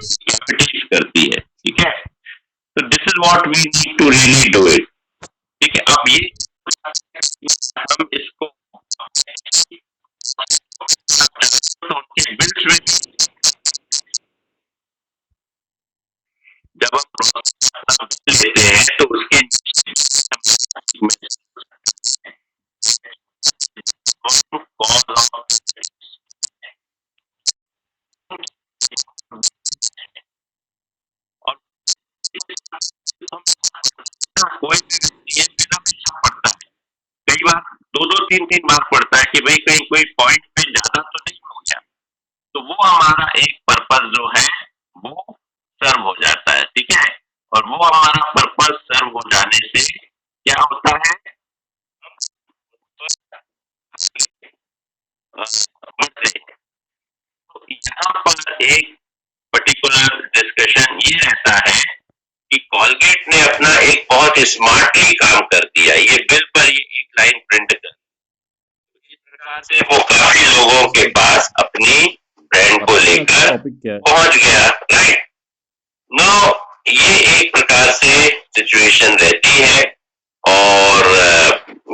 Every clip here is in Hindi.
इमिटेट करती है, ठीक है। तो this is what we need to really do it, ठीक है। अब ये हम इसको तो उनके बिल्ड्स में जब हम लेते हैं तो उसके कोई पड़ता है, कई बार 2-2, 3-3 बार पड़ता है कि भाई कहीं कोई पॉइंट पे ज्यादा तो नहीं हो गया, तो वो हमारा एक पर्पस जो है वो सर्व हो जाता है, ठीक है। और वो हमारा पर्पस सर्व हो जाने से क्या होता है, तो यहाँ पर एक पर्टिकुलर डिस्कशन ये रहता है कि कॉलगेट ने अपना एक बहुत स्मार्टली काम कर दिया। ये बिल पर ये एक लाइन प्रिंट कर, इस प्रकार से वो काफी लोगों के पास अपनी ब्रांड को लेकर पहुंच गया, राइट। नो, ये एक प्रकार से सिचुएशन रहती है और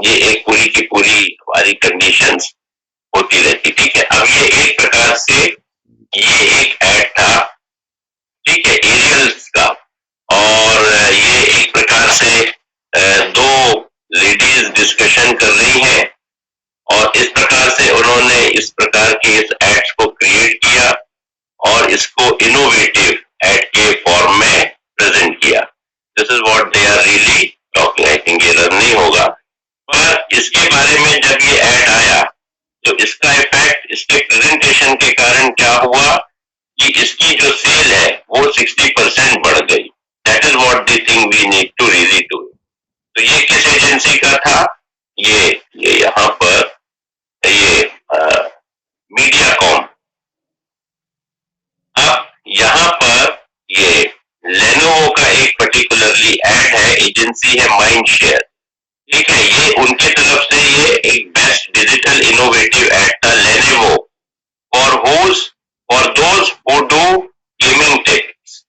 ये एक पूरी की पूरी हमारी कंडीशंस होती रहती, ठीक है। अब ये एक प्रकार से ये एक ऐड था, ठीक है, एरियल्स का, और ये एक प्रकार से दो लेडीज डिस्कशन कर रही हैं और इस प्रकार से उन्होंने इस प्रकार के इस एड्स को क्रिएट किया और इसको इनोवेटिव एड के फॉर्म में प्रेजेंट किया। This is what they are really talking. I think ये रन नहीं होगा, पर इसके बारे में जब ये ऐड आया तो इसका इफेक्ट इसके प्रेजेंटेशन के कारण क्या हुआ कि इसकी जो सेल है वो 60% बढ़ गई। That is what they think we need to really do. तो ये किस एजेंसी का था, ये यहाँ पर ये मीडियाकॉम। अब यहाँ पर ये लेनोवो का एक पर्टिकुलरली ऐड है, एजेंसी है माइंडशेयर, ठीक है। ये उनके तरफ से ये एक बेस्ट डिजिटल इनोवेटिव ऐड था, Lenovo for those who do gaming techs.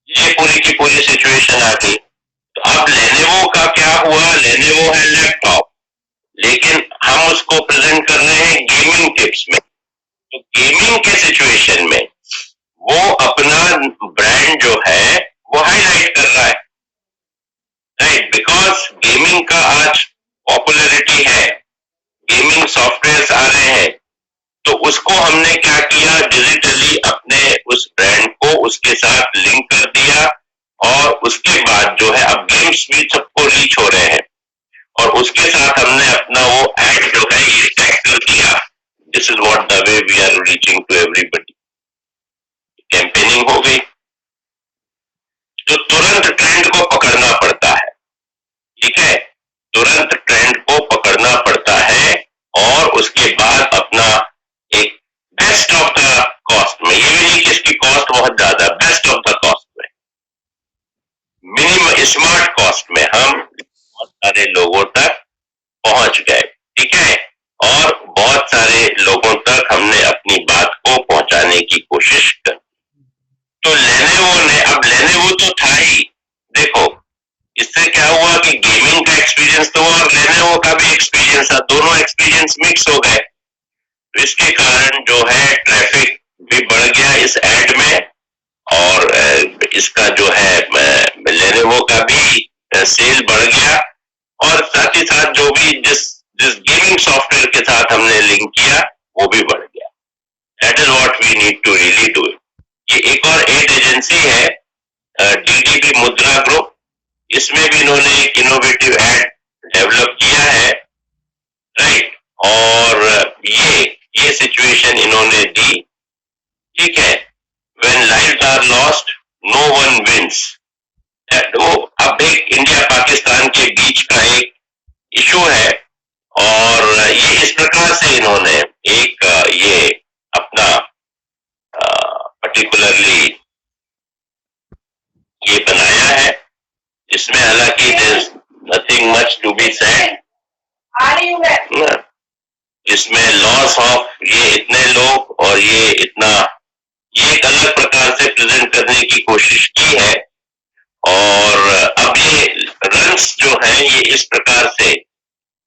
ये पूरी की पूरी सिचुएशन आ गई। तो अब लेनोवो का क्या हुआ, लेनोवो है लैपटॉप, लेकिन हम उसको प्रेजेंट कर रहे हैं गेमिंग टिप्स में। तो गेमिंग के सिचुएशन में वो अपना ब्रांड जो है वो हाईलाइट कर रहा है, राइट, बिकॉज गेमिंग का आज पॉपुलैरिटी है, गेमिंग सॉफ्टवेयर आ रहे हैं, तो उसको हमने क्या किया, डिजिटली अपने उस ब्रांड को उसके साथ लिंक कर दिया और उसके बाद जो है अब गेम्स भी सबको रीच हो रहे हैं और उसके साथ हमने अपना वो एड जो है ये टैग कर दिया। This is what the way we are reaching to everybody. Campaigning हो गई, तो तुरंत ट्रेंड को पकड़ना पड़ता है, ठीक है, तुरंत ट्रेंड को पकड़ना पड़ता है और उसके बाद अपना एक बेस्ट ऑफ द कॉस्ट में, ये भी नहीं कि इसकी कॉस्ट बहुत ज्यादा, बेस्ट ऑफ द कॉस्ट में, मिनिमम स्मार्ट कॉस्ट में हम बहुत सारे लोगों तक पहुंच गए, ठीक है, और बहुत सारे लोगों तक हमने अपनी बात को पहुंचाने की कोशिश की। तो लेनोवो ने, अब लेनोवो तो था ही, देखो इससे क्या हुआ कि गेमिंग का एक्सपीरियंस तो और लेनोवो का भी एक्सपीरियंस था, दोनों एक्सपीरियंस मिक्स हो गए। तो इसके कारण जो है ट्रैफिक भी बढ़ गया इस एड में और इसका जो है लेनोवो का भी सेल बढ़ गया और साथ ही साथ जो भी जिस गेमिंग सॉफ्टवेयर के साथ हमने लिंक किया वो भी बढ़ गया। That is what we need to really do. ये एक और एड एजेंसी है डीडीबी मुद्रा ग्रुप, इसमें भी इन्होंने एक इनोवेटिव एड डेवलप किया है, राइट, और ये सिचुएशन इन्होंने दी, ठीक है, when lives are lost no one wins. वो अब एक इंडिया पाकिस्तान के बीच का एक इशू है और ये इस प्रकार से इन्होंने एक ये अपना पर्टिकुलरली ये बनाया है, जिसमें हालांकि nothing much to be said, इसमें लॉस ऑफ ये इतने लोग और ये इतना, ये एक अलग प्रकार से प्रेजेंट है ये इस प्रकार से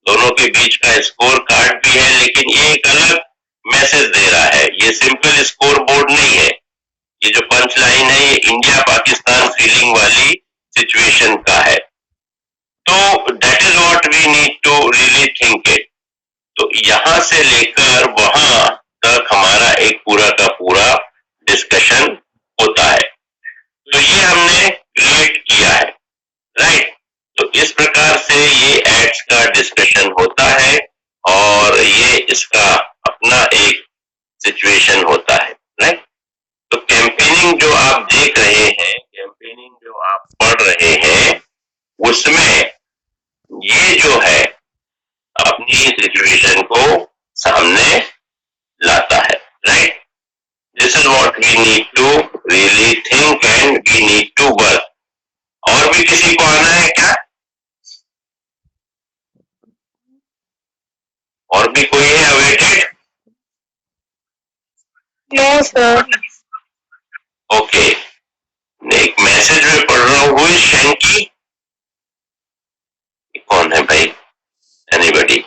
दोनों के बीच का स्कोर कार्ड भी है, लेकिन ये एक अलग मैसेज दे रहा है। ये सिंपल स्कोर बोर्ड नहीं है। ये जो पंच लाइन है ये इंडिया पाकिस्तान फीलिंग वाली सिचुएशन का है। तो that is what we need to really think it. तो यहां से लेकर वहां तक हमारा एक पूरा का पूरा डिस्कशन होता है। तो ये हमने क्रिएट किया है, राइट। तो इस प्रकार से ये एड्स का डिस्कशन होता है और ये इसका अपना एक सिचुएशन होता है, राइट। तो कैंपेनिंग जो आप देख रहे हैं, कैंपेनिंग जो आप पढ़ रहे हैं, उसमें ये जो है अपनी सिचुएशन को सामने लाता है, right. This is what we need to really think and we need to work. और भी किसी को आना है क्या? और भी कोई है अवेटेड? No sir. ओके, एक मैसेज में पढ़ रहा हूँ, हुई शैंकी, कौन है भाई? एनीबडी?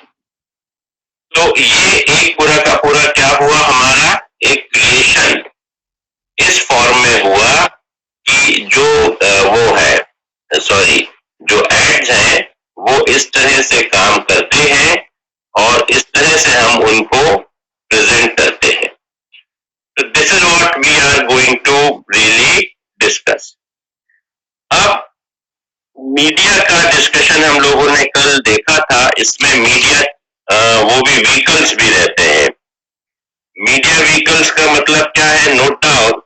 तो ये एक पूरा का पूरा क्या हुआ हमारा, एक क्रिएशन इस फॉर्म में हुआ कि जो वो है, सॉरी, जो एड्स हैं वो इस तरह से काम करते हैं और इस तरह से हम उनको प्रेजेंट करते हैं। तो this is what we are going to really discuss. अब मीडिया का डिस्कशन हम लोगों ने कल देखा था। इसमें मीडिया वो भी व्हीकल्स भी रहते हैं। मीडिया व्हीकल्स का मतलब क्या है? नोट डाउन,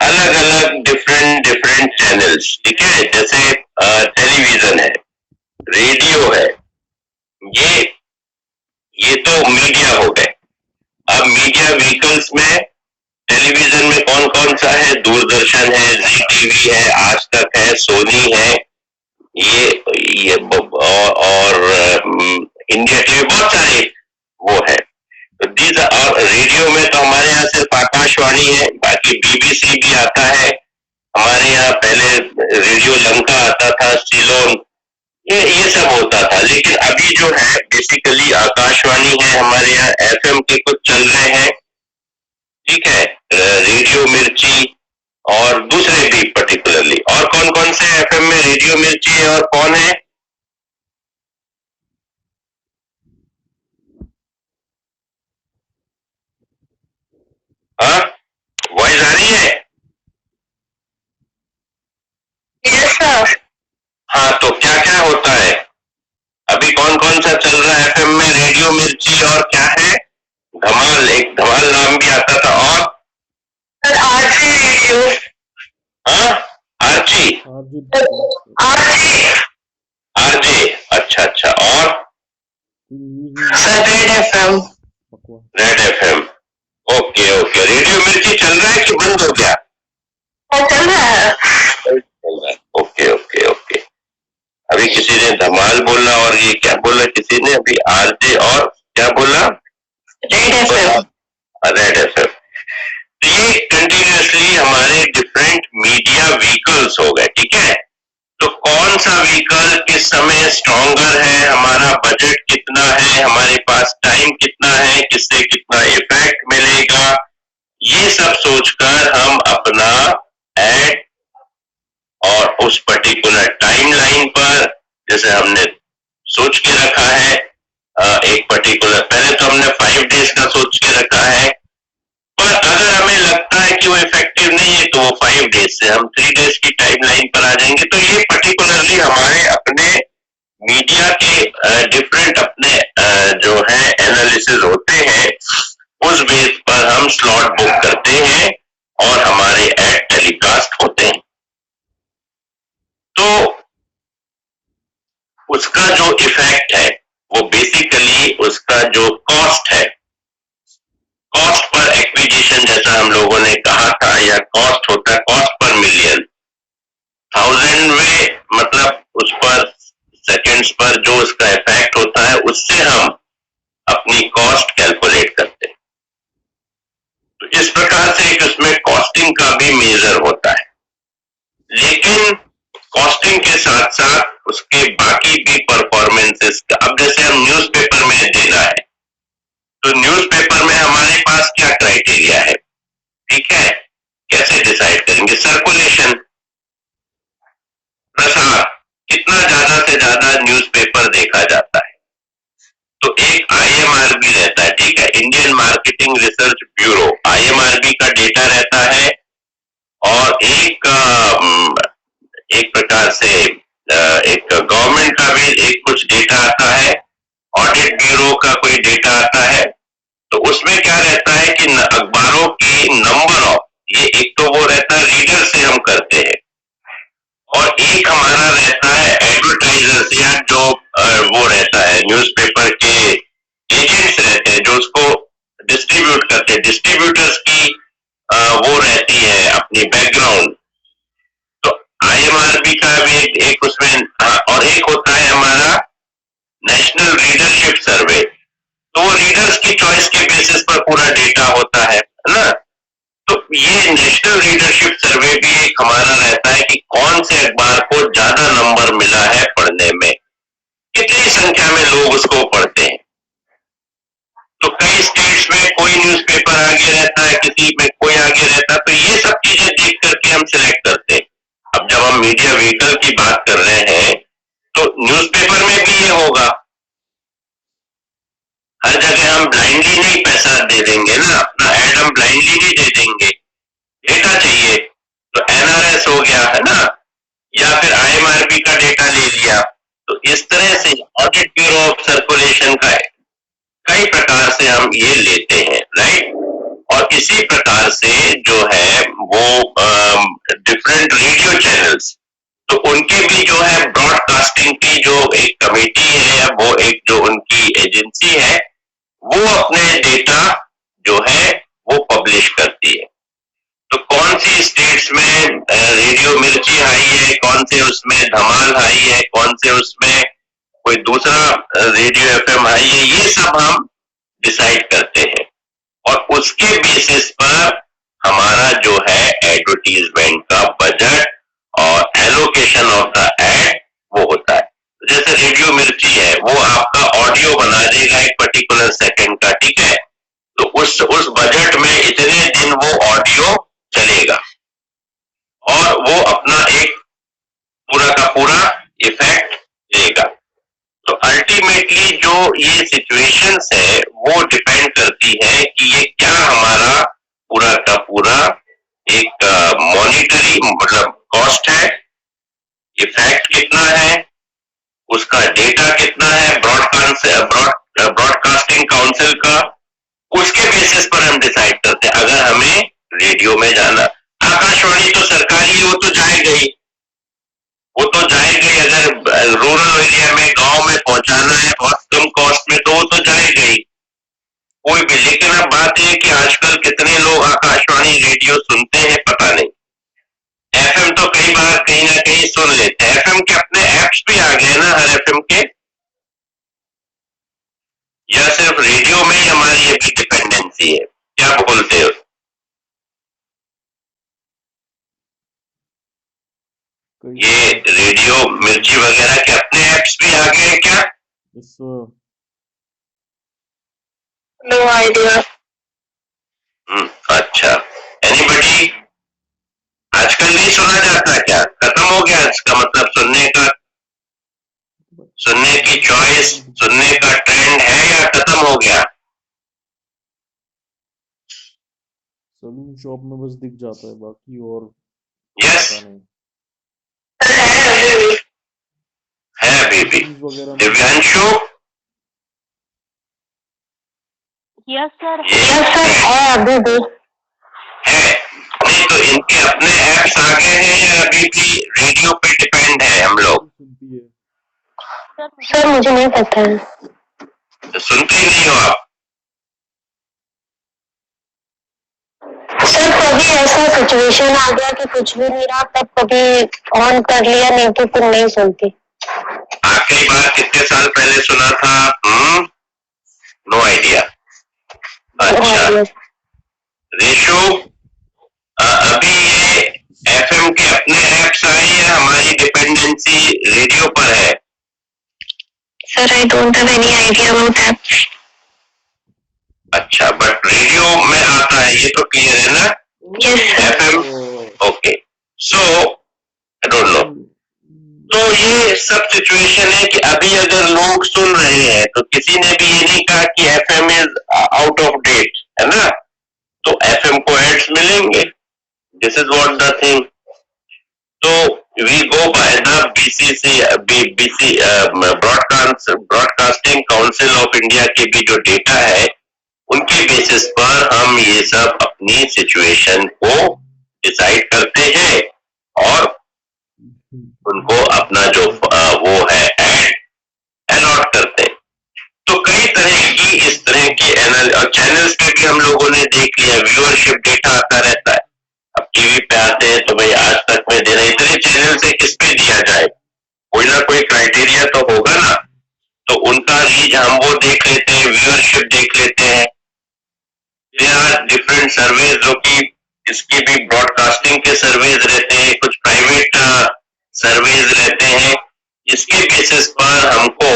अलग अलग डिफरेंट चैनल्स, ठीक है। जैसे टेलीविजन है, रेडियो है, ये तो मीडिया हो गए। अब मीडिया व्हीकल्स में टेलीविजन में कौन कौन सा है? दूरदर्शन है, जी टीवी है, आज तक है, सोनी है, ये और इंडिया टीवी, बहुत सारे वो है। तो दीज और रेडियो में तो हमारे यहाँ सिर्फ आकाशवाणी है, बाकी बीबीसी भी आता है। हमारे यहाँ पहले रेडियो लंका आता था, सिलोन, ये सब होता था। लेकिन अभी जो है बेसिकली आकाशवाणी है, हमारे यहाँ एफएम के कुछ चल रहे हैं, ठीक है, रेडियो मिर्ची और दूसरे भी पर्टिकुलरली। और कौन कौन से एफएम में रेडियो मिर्ची है और कौन है? हाँ, वॉइस आ रही है? Yes sir. हाँ, तो क्या क्या होता है अभी? कौन कौन सा चल रहा है एफएम में? रेडियो मिर्ची और क्या है? धमाल, एक धमाल नाम भी आता था। और सर आरजे रेडियो। हाँ, आरजी, आरजे। आरजे, अच्छा अच्छा। और sir red FM. Red FM, okay okay. Radio मिर्ची चल रहा है कि बंद हो गया? चल रहा है। चल रहा है, ओके ओके ओके। अभी किसी ने धमाल बोला और ये क्या बोला किसी ने अभी? आरजे और क्या बोला? Red FM. Red FM. तो ये कंटिन्यूअसली हमारे डिफरेंट मीडिया व्हीकल्स हो गए, ठीक है। तो कौन सा व्हीकल किस समय स्ट्रॉन्गर है, हमारा बजट कितना है, हमारे पास टाइम कितना है, किससे कितना इफेक्ट मिलेगा, ये सब सोचकर हम अपना एड और उस पर्टिकुलर टाइम लाइन पर, जैसे हमने सोच के रखा है एक पर्टिकुलर, पहले तो हमने 5 डेज का सोच के रखा है, पर अगर हमें लगता है कि वो इफेक्टिव नहीं है तो वो 5 डेज से हम 3 डेज की टाइम लाइन पर आ जाएंगे। तो ये पर्टिकुलरली हमारे अपने मीडिया के डिफरेंट अपने जो है एनालिसिस होते हैं, उस बेस पर हम स्लॉट बुक करते हैं और हमारे एड टेलीकास्ट होते हैं। तो उसका जो इफेक्ट है वो बेसिकली उसका जो कॉस्ट है, कॉस्ट पर एक्विजिशन, जैसा हम लोगों ने कहा था, या कॉस्ट होता है कॉस्ट पर मिलियन, 1000 में मतलब उस पर सेकंड्स पर जो उसका इफेक्ट होता है, उससे हम अपनी कॉस्ट कैलकुलेट करते हैं। तो इस प्रकार से एक उसमें कॉस्टिंग का भी मेजर होता है। लेकिन कॉस्टिंग के साथ साथ उसके बाद बाकी भी परफॉर्मेंसेस का। अब जैसे हम न्यूज़पेपर में देना है, तो न्यूज़पेपर में हमारे पास क्या क्राइटेरिया है, ठीक है, कैसे डिसाइड करेंगे? सर्कुलेशन, प्रसार, कितना ज्यादा से ज्यादा न्यूज़पेपर देखा जाता है। तो एक IMRB रहता है, ठीक है, Indian marketing research bureau, IMRB का डेटा रहता है, और एक प्रकार से एक गवर्नमेंट का भी एक कुछ डेटा आता है, ऑडिट ब्यूरो का कोई डेटा आता है। तो उसमें क्या रहता है कि अखबारों की नंबर ऑफ, ये एक तो वो रहता है रीडर से हम करते हैं, और एक हमारा रहता है एडवर्टाइजर्स, या जो वो रहता है न्यूज़पेपर के एजेंट्स रहते हैं जो उसको डिस्ट्रीब्यूट करते हैं, डिस्ट्रीब्यूटर्स की वो रहती है अपनी बैकग्राउंड। तो IMRB का भी एक उसमें, और एक होता है हमारा नेशनल रीडरशिप सर्वे, तो वो रीडर्स की चॉइस के बेसिस पर पूरा डेटा होता है ना। तो ये नेशनल रीडरशिप सर्वे भी एक हमारा रहता है कि कौन से अखबार को ज्यादा नंबर मिला है पढ़ने में, कितनी संख्या में लोग उसको पढ़ते हैं। तो कई स्टेट्स में कोई न्यूज़पेपर आगे रहता है, किसी में कोई आगे रहता है, तो ये सब चीजें देख करके हम सिलेक्ट करते हैं। अब जब हम मीडिया व्हीकल की बात कर रहे हैं, तो न्यूज़पेपर में भी ये होगा, हर जगह हम ब्लाइंडली नहीं पैसा दे देंगे ना, अपना एड हम ब्लाइंडली नहीं दे देंगे, डेटा चाहिए। तो NRS हो गया है ना, या फिर IMRB का डेटा ले लिया। तो इस तरह से ऑडिट ब्यूरो ऑफ सर्कुलेशन का है, कई प्रकार से हम ये लेते हैं, राइट। और इसी प्रकार से जो है वो डिफरेंट रेडियो चैनल्स, तो उनके भी जो है ब्रॉडकास्टिंग की जो एक कमेटी है, या वो एक जो उनकी एजेंसी है, वो अपने डेटा जो है वो पब्लिश करती है। तो कौन सी स्टेट्स में रेडियो मिर्ची हाई है, कौन से उसमें धमाल हाई है, कौन से उसमें कोई दूसरा रेडियो FM हाई है, ये सब हम डिसाइड करते हैं, और उसके बेसिस पर हमारा जो है एडवर्टीजमेंट का बजट और एलोकेशन ऑफ द एड वो होता है। जैसे रेडियो मिर्ची है, वो आपका ऑडियो बना देगा एक पर्टिकुलर सेकंड का, ठीक है, तो उस बजट में इतने दिन वो ऑडियो चलेगा, और वो अपना एक पूरा का पूरा इफेक्ट देगा। तो अल्टीमेटली जो ये सिचुएशंस है वो डिपेंड करती है कि ये क्या हमारा पूरा का पूरा एक मॉनिटरी मतलब कॉस्ट है, इफेक्ट कितना है, उसका डेटा कितना है ब्रॉडकास्टिंग काउंसिल का, उसके बेसिस पर हम डिसाइड करते हैं। अगर हमें रेडियो में जाना, आकाशवाणी तो सरकारी है, वो तो जाएगा ही, अगर रूरल एरिया में गांव में पहुंचाना है बहुत कम कॉस्ट में, तो वो तो जाएगा ही कोई भी। लेकिन अब बात है कि आजकल कितने लोग आकाशवाणी रेडियो सुनते हैं पता नहीं। FM तो कई बार कहीं ना कहीं सुन लेते हैं, FM के अपने एप्स भी आ गए ना हर FM के, या सिर्फ रेडियो में ही हमारी ये भी डिपेंडेंसी है, क्या बोलते हो? ये रेडियो मिर्ची वगैरह के अपने एप्स भी आ गए हैं क्या? No idea. अच्छा, एनीबडी? आजकल नहीं सुना जाता क्या? खत्म हो गया इसका मतलब सुनने की चॉइस, सुनने का ट्रेंड है, या खत्म हो गया? सलून शॉप में बस दिख जाता है, बाकी और यस है अभी भी। दिव्यांशु? यस सर है अभी भी है। नहीं तो इनके अपने एप्स आ गए हैं, या अभी भी रेडियो पे डिपेंड है हम लोग? सर मुझे नहीं पता है। तो सुनते ही नहीं हो आप? सर कभी ऐसा सिचुएशन आ गया कि कुछ भी नहीं रहा, तब कभी ऑन कर लिया, नहीं तो फिर नहीं सुनती। आखिरी बार कितने साल पहले सुना था? No idea. अच्छा रेशु, अभी ये FM के अपने एप्स आए हैं, हमारी डिपेंडेंसी रेडियो पर है, sir, I don't have any idea about that. अच्छा, बट रेडियो में आता है, ये तो क्लियर है ना? Yes, sir. FM, okay, so I don't know. तो ये सब सिचुएशन है कि अभी अगर लोग सुन रहे हैं तो किसी ने भी ये नहीं कहा कि FM is out of date, है ना? तो FM को एड्स मिलेंगे, this is what the thing. तो we go by the BCC broadcasting council of India के भी जो डेटा है उनके बेसिस पर हम ये सब अपनी सिचुएशन को डिसाइड करते हैं और उनको अपना जो वो है एड अलॉट करते हैं। तो कई तरह की इस तरह की चैनल्स पे भी हम लोगों ने देख लिया, व्यूअरशिप डेटा आता रहता है। अब टीवी पे आते हैं तो भाई आज तक में दे रहे, इतने चैनल से किस पे दिया जाए, कोई ना कोई क्राइटेरिया तो होगा ना। तो उनका रीच हम वो देख लेते हैं, व्यूअरशिप देख लेते हैं। देयर आर डिफरेंट सर्वेज जो कि इसके भी ब्रॉडकास्टिंग के सर्वेज रहते हैं, कुछ प्राइवेट सर्वेज रहते हैं। इसके बेसिस पर हमको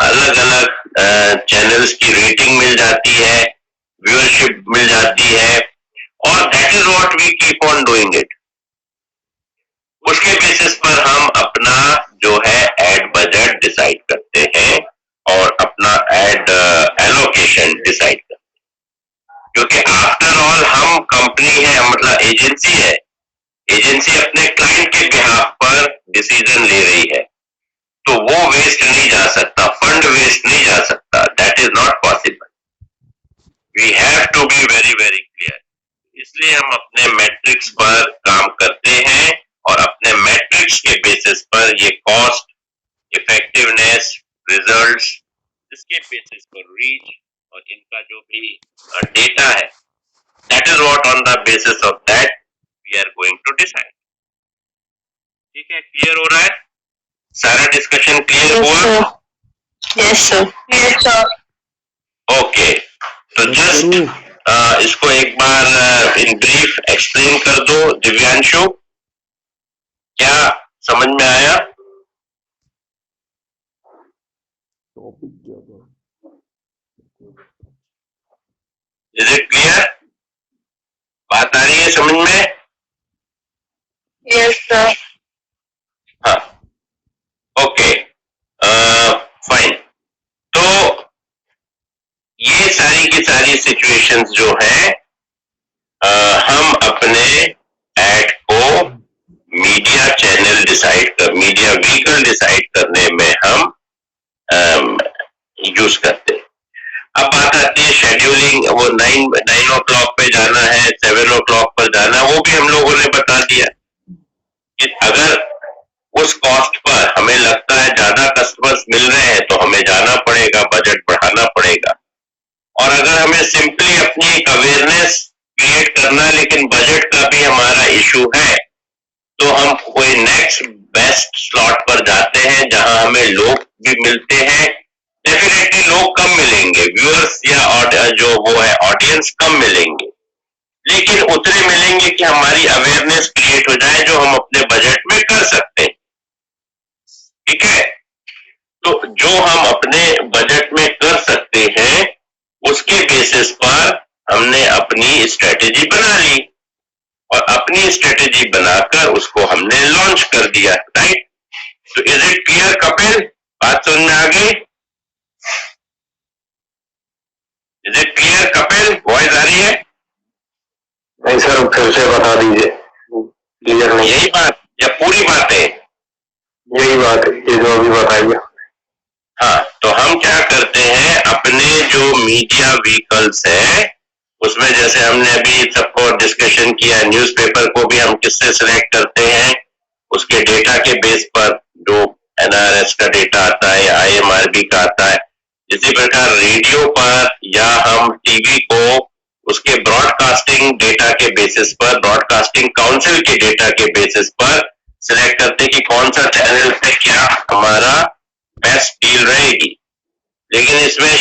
अलग अलग चैनल्स की रेटिंग मिल जाती है, व्यूअरशिप मिल जाती है और that is what we keep on doing it. उसके बेसिस पर हम अपना जो है एड बजट डिसाइड करते हैं और अपना एड एलोकेशन डिसाइड करते हैं, क्योंकि आफ्टर ऑल हम कंपनी है, मतलब एजेंसी है। एजेंसी अपने क्लाइंट के बिहाफ पर डिसीजन ले रही है, तो वो वेस्ट नहीं जा सकता, फंड वेस्ट नहीं जा सकता, that is not possible. We have to be very very clear. इसलिए हम अपने मैट्रिक्स पर काम करते हैं और अपने मैट्रिक्स के बेसिस पर ये कॉस्ट, इफेक्टिवनेस, रिजल्ट्स, इसके बेसिस पर रीच और इनका जो भी डेटा है, that is what on the basis of that we are going to decide. ठीक है, क्लियर हो रहा है? सारा डिस्कशन क्लियर हुआ? Yes, sir. Yes, sir. Okay, तो जस्ट इसको एक बार इन ब्रीफ एक्सप्लेन कर दो दिव्यांशु, क्या समझ में आया? टॉपिक ज्यादा इज इट क्लियर? बात आ रही है समझ में? Yes, sir. हाँ, ओके, फाइन। तो ये सारी की सारी सिचुएशंस जो है हम अपने एड को मीडिया चैनल डिसाइड कर, मीडिया व्हीकल डिसाइड करने में हम यूज करते हैं। अब बात आती है शेड्यूलिंग, वो 9 o'clock पे जाना है, 7 o'clock पर जाना है, वो भी हम लोगों ने बता दिया कि अगर उस कॉस्ट पर हमें लगता है ज्यादा कस्टमर्स मिल रहे हैं तो हमें जाना पड़ेगा, बजट बढ़ाना पड़ेगा। और अगर हमें सिंपली अपनी एक अवेयरनेस क्रिएट करना लेकिन बजट का भी हमारा इशू है, तो हम कोई नेक्स्ट बेस्ट स्लॉट पर जाते हैं जहां हमें लोग भी मिलते हैं। डेफिनेटली लोग कम मिलेंगे, व्यूअर्स या जो वो है ऑडियंस कम मिलेंगे, लेकिन उतने मिलेंगे कि हमारी अवेयरनेस क्रिएट हो जाए जो हम अपने बजट में कर सकते हैं। ठीक है, तो जो हम अपने बजट में कर सकते हैं उसके बेसिस पर हमने अपनी स्ट्रेटेजी बना ली और अपनी स्ट्रेटेजी बनाकर उसको हमने लॉन्च कर दिया, राइट? तो इज इट क्लियर कपिल? बात समझ में आ गई? Is it clear Kapil? Voice आ रही है? नहीं सर, फिर से बता दीजिए, क्लियर नहीं। यही बात या पूरी बात है? यही बात है, ये जो अभी बताइए। हाँ, तो हम क्या करते हैं, अपने जो मीडिया व्हीकल्स है उसमें जैसे हमने अभी सबको डिस्कशन किया, न्यूज़पेपर को भी हम किससे सिलेक्ट करते हैं, उसके डेटा के बेस पर, जो NRS का डेटा आता है या IMRB का आता है। इसी प्रकार रेडियो पर या हम टीवी को उसके ब्रॉडकास्टिंग डेटा के बेसिस पर, ब्रॉडकास्टिंग काउंसिल के डेटा के बेसिस पर सिलेक्ट करते हैं कि कौन सा चैनल पे क्या हमारा बेस्ट डील रहेगी। लेकिन इसमें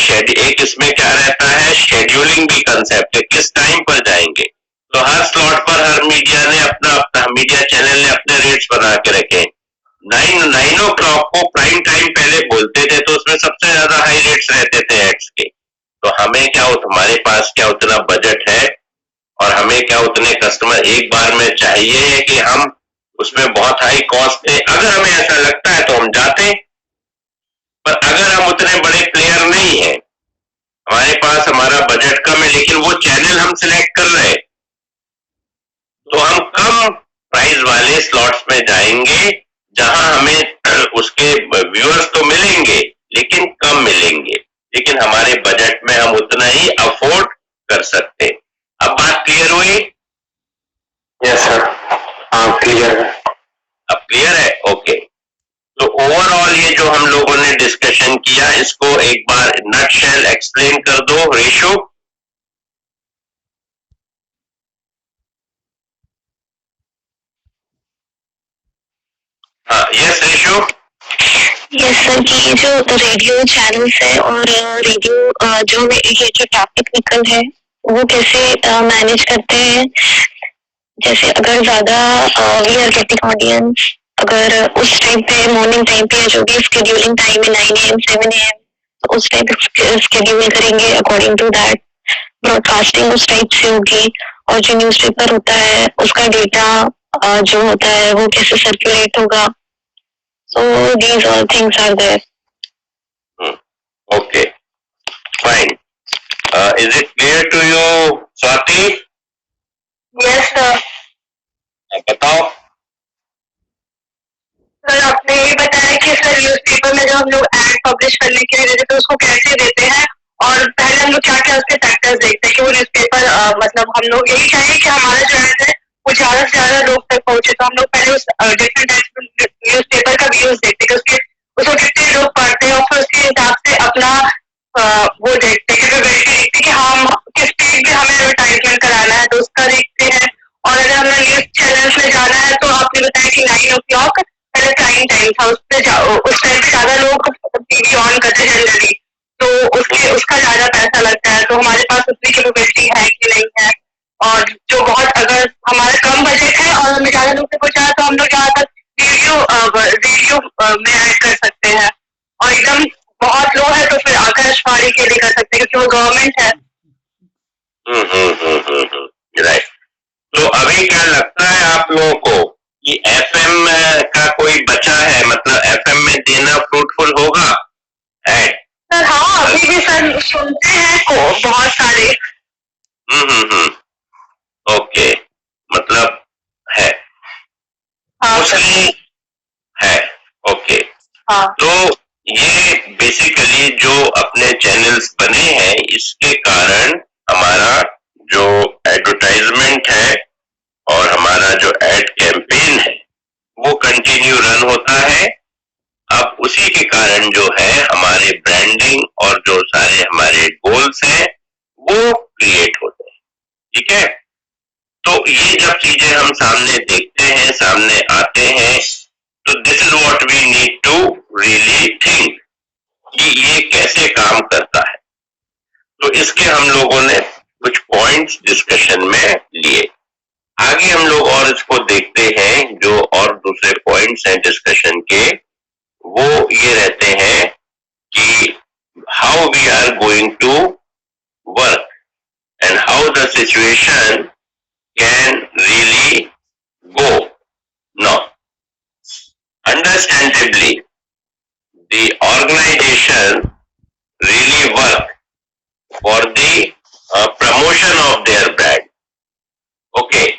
इसमें क्या रहता है, शेड्यूलिंग भी कंसेप्ट है, किस टाइम पर जाएंगे। तो हर स्लॉट पर हर मीडिया चैनल ने अपने रेट्स बना के रखे। 9 o'clock को प्राइम टाइम पहले बोलते थे तो उसमें सबसे ज्यादा हाई रेट्स रहते थे एड्स के। तो हमें क्या हमारे पास क्या उतना बजट है और हमें क्या उतने कस्टमर एक बार में चाहिए कि हम उसमें बहुत हाई कॉस्ट है। अगर हमें ऐसा लगता है तो हम जाते, पर अगर हम उतने बड़े प्लेयर नहीं है, हमारे पास हमारा बजट कम है लेकिन वो चैनल हम सिलेक्ट कर रहे, तो हम कम प्राइस वाले स्लॉट्स में जाएंगे जहां हमें उसके व्यूअर्स तो मिलेंगे लेकिन कम मिलेंगे, लेकिन हमारे बजट में हम उतना ही अफोर्ड कर सकते। अब बात क्लियर हुई? यस सर, हाँ क्लियर है। अब क्लियर है? ओके। तो ओवरऑल ये जो हम लोगों ने डिस्कशन किया इसको एक बार नटशेल एक्सप्लेन कर दो रेशो। हाँ, यस रेशो। यस सर, कि ये जो रेडियो चैनल्स है और रेडियो जो हमें ये जो ट्रैफिक निकल है वो कैसे मैनेज करते हैं। जैसे अगर ज्यादा वी आर गेटिंग ऑडियंस, अगर उस टाइम पे मॉर्निंग टाइम पे जो भी स्केड्यूलिंग टाइम है 9 AM 7 AM, तो उस टाइम पे स्केड्यूल करेंगे अकॉर्डिंग टू दैट। ब्रॉडकास्टिंग उस टाइप से होगी और जो न्यूज़पेपर होता है उसका डेटा जो होता है वो कैसे सर्कुलेट होगा। So these all things are there. Okay, fine. Is it clear to you, Swati? Yes sir. बताओ। सर आपने ये बताया कि सर न्यूज़पेपर में जो हम लोग एड पब्लिश करने के लिए देते हैं उसको कैसे देते हैं, और पहले हम लोग क्या क्या उसके फैक्टर्स देखते हैं कि वो न्यूज़पेपर मतलब हम लोग यही चाहिए कि हमारा जो एड है वो ज्यादा से ज्यादा लोग तक पहुंचे। तो हम लोग पहले उस डिफरेंट न्यूज़पेपर का व्यूज देखते हैं कि उसको कितने लोग पढ़ते हैं और फिर उसके हिसाब से अपना वो देखते हैं, कैपेबिलिटी देखते हैं कि हम किस पेज में हमें एडवर्टाइजमेंट कराना है तो उसका देखते हैं। और अगर हमें न्यूज चैनल्स में जाना है तो आपने बताया कि 9 o'clock पहले प्राइम टाइम था, उस टाइम पे ज्यादा लोग टीवी ऑन करते हैं जनरली, तो उसका ज्यादा पैसा लगता है। तो हमारे पास उतनी कैपेबिलिटी है कि नहीं है। और जो बहुत अगर हमारा कम बजट है और हमें ज्यादा लोग से पहुंचाना तो हम लोग ज्यादातर रेडियो में ऐड कर सकते हैं, और एकदम बहुत लो है तो फिर आकाशवाणी के लिए कर सकते हैं क्योंकि वो गवर्नमेंट है। राइट। तो अभी क्या लगता है आप लोगों को कि एफएम का कोई बचा है, मतलब एफएम में देना फ्रूटफुल होगा एड? सर हाँ, अभी भी सर सुनते हैं बहुत सारे। ओके, मतलब है हाँ उसमें है। ओके, हाँ तो ये बेसिकली जो अपने चैनल्स बने हैं इसके कारण हमारा जो एडवर्टाइजमेंट है और हमारा जो एड कैंपेन है वो कंटिन्यू रन होता है। अब उसी के कारण जो है हमारे ब्रांडिंग और जो सारे हमारे गोल्स हैं वो क्रिएट होते हैं। ठीक है, तो ये जब चीजें हम सामने देखते हैं, सामने आते हैं, तो this is what we need to really think कि ये कैसे काम करता है। तो इसके हम लोगों ने कुछ पॉइंट्स डिस्कशन में लिए। आगे हम लोग और इसको देखते हैं, जो और दूसरे पॉइंट्स हैं डिस्कशन के, वो ये रहते हैं कि how we are going to work and how the situation can really go. Now, understandably, the organization really work for the promotion of their brand. Okay.